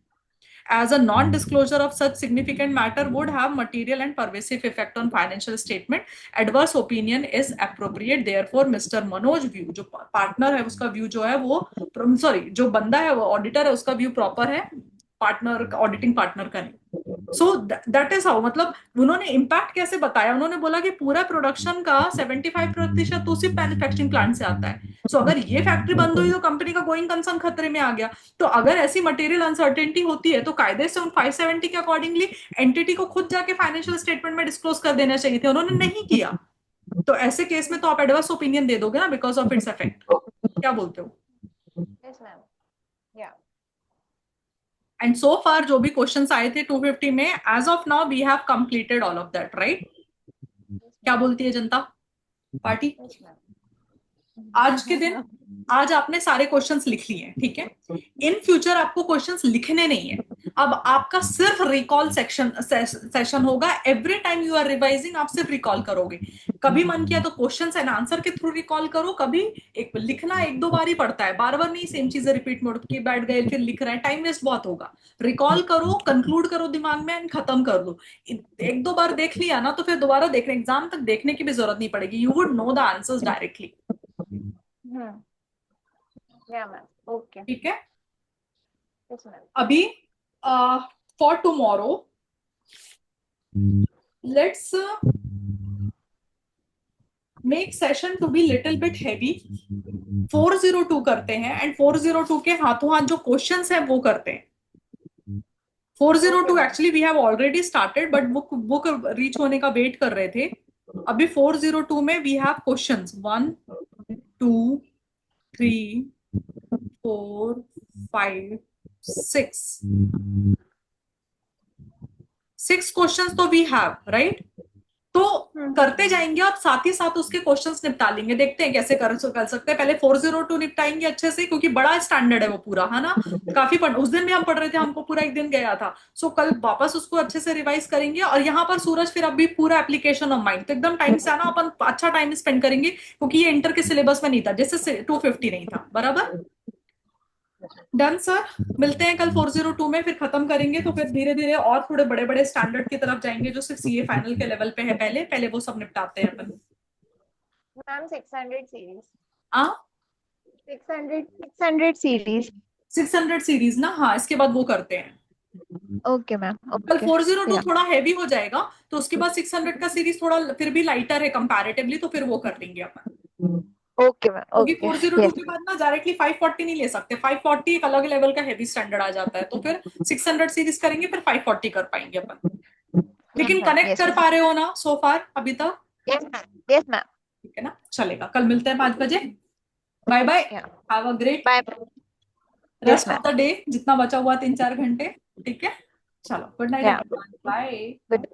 As a non-disclosure of such significant matter would have material and pervasive effect on financial statement, adverse opinion is appropriate. Therefore, Mr. Manoj view, जो partner है उसका view जो है वो, sorry जो बंदा है वो ऑडिटर है उसका व्यू प्रॉपर है, पार्टनर ऑडिटिंग पार्टनर का नहीं. सो दैट इज हाउ, मतलब उन्होंने इम्पैक्ट कैसे बताया. उन्होंने बोला कि पूरा प्रोडक्शन का 75% तो उसी मैन्युफैक्चरिंग प्लांट से आता है. सो अगर ये फैक्ट्री बंद हुई तो कंपनी का गोइंग कंसर्न खतरे में आ गया. तो अगर ऐसी मटेरियल अनसर्टेनिटी होती है तो कायदे से उन 570 के अकॉर्डिंगली एंटिटी को खुद जाके फाइनेंशियल स्टेटमेंट में डिस्क्लोज कर देना चाहिए थे, उन्होंने नहीं किया. तो ऐसे केस में तो आप एडवर्स ओपिनियन दे दोगे ना बिकॉज ऑफ इट्स इफेक्ट. क्या बोलते हो. Yes ma'am. Yeah. And so far जो भी क्वेश्चंस आए थे 250 में, as of now we have completed all of that, right. क्या बोलती है जनता पार्टी. आज के दिन आज आपने सारे क्वेश्चंस लिख लिए हैं, ठीक है. इन फ्यूचर आपको क्वेश्चंस लिखने नहीं है. अब आपका सिर्फ रिकॉल सेशन होगा. Every time you are revising आप सिर्फ रिकॉल करोगे. कभी मन किया तो क्वेश्चंस एंड आंसर के थ्रू रिकॉल करो. कभी एक लिखना एक दो बार ही पड़ता है, बार बार नहीं सेम चीजें रिपीट मोड के बैठ गए फिर लिख रहे हैं, टाइम वेस्ट बहुत होगा. रिकॉल करो, कंक्लूड करो दिमाग में एंड खत्म कर दो. एक दो बार देख लिया ना तो फिर दोबारा देखने, एग्जाम तक देखने की भी जरूरत नहीं पड़ेगी. You would know the answers directly. Yeah ma'am. Okay. ठीक है. Yes ma'am. अभी for tomorrow let's make session to be little bit heavy. 402 करते हैं एंड 402 के हाथों हाथ जो क्वेश्चंस हैं वो करते हैं. 402 actually we have already started but book reach होने का वेट कर रहे थे. अभी 402 में वी हैव क्वेश्चंस 1 2 3 4 5 6 क्वेश्चंस तो वी हैव, राइट. तो करते जाएंगे और साथ ही साथ उसके क्वेश्चंस निपटा लेंगे. देखते हैं कैसे कर सकते हैं. पहले 402 निपटाएंगे अच्छे से क्योंकि बड़ा स्टैंडर्ड है वो पूरा, है ना. काफी उस दिन भी हम पढ़ रहे थे, हमको पूरा एक दिन गया था. सो कल वापस उसको अच्छे से रिवाइज करेंगे. और यहाँ पर सूरज फिर अभी पूरा एप्लीकेशन ऑफ माइंड, तो एकदम टाइम से आना, अपन अच्छा टाइम स्पेंड करेंगे क्योंकि ये इंटर के सिलेबस में नहीं था, जैसे 250 नहीं था. बराबर. Done sir. मिलते हैं कल 402 में, फिर खत्म करेंगे. तो फिर धीरे धीरे और थोड़े बड़े बड़े स्टैंडर्ड की तरफ जाएंगे जो सिर्फ सीए फाइनल के लेवल पे है. पहले पहले वो सब निपटाते हैं अपन. Ma'am 600 series. आ 600 सीरीज. 600 सीरीज ना. हाँ इसके बाद वो करते हैं. ओके मैम, कल ओके 402 या थोड़ा हैवी हो जाएगा, तो उसके बाद 600 का सीरीज थोड़ा फिर भी लाइटर है कंपैरेटिवली, तो फिर वो कर लेंगे अपन। ओके मैम, क्योंकि ओके 402 यस के बाद ना डायरेक्टली 540 नहीं ले सकते, 540 एक अलग लेवल का हैवी स्टैंडर्ड आ जाता है, तो फिर 600 सीरीज करेंगे, फिर 540 कर पाएंगे अपन। लेकिन मैम, कनेक्ट यस कर मैम, पा रहे हो ना सो फार अभी तक? यस मैम, यस मैम, ठीक है ना, चलेगा, कल मिलते हैं 5 बजे। Bye bye. Ya have a great bye, yes rest of ma'am, the day, जितना बचा हुआ 3-4 घंटे। ठीक है, चलो, good night ya everyone, bye. Good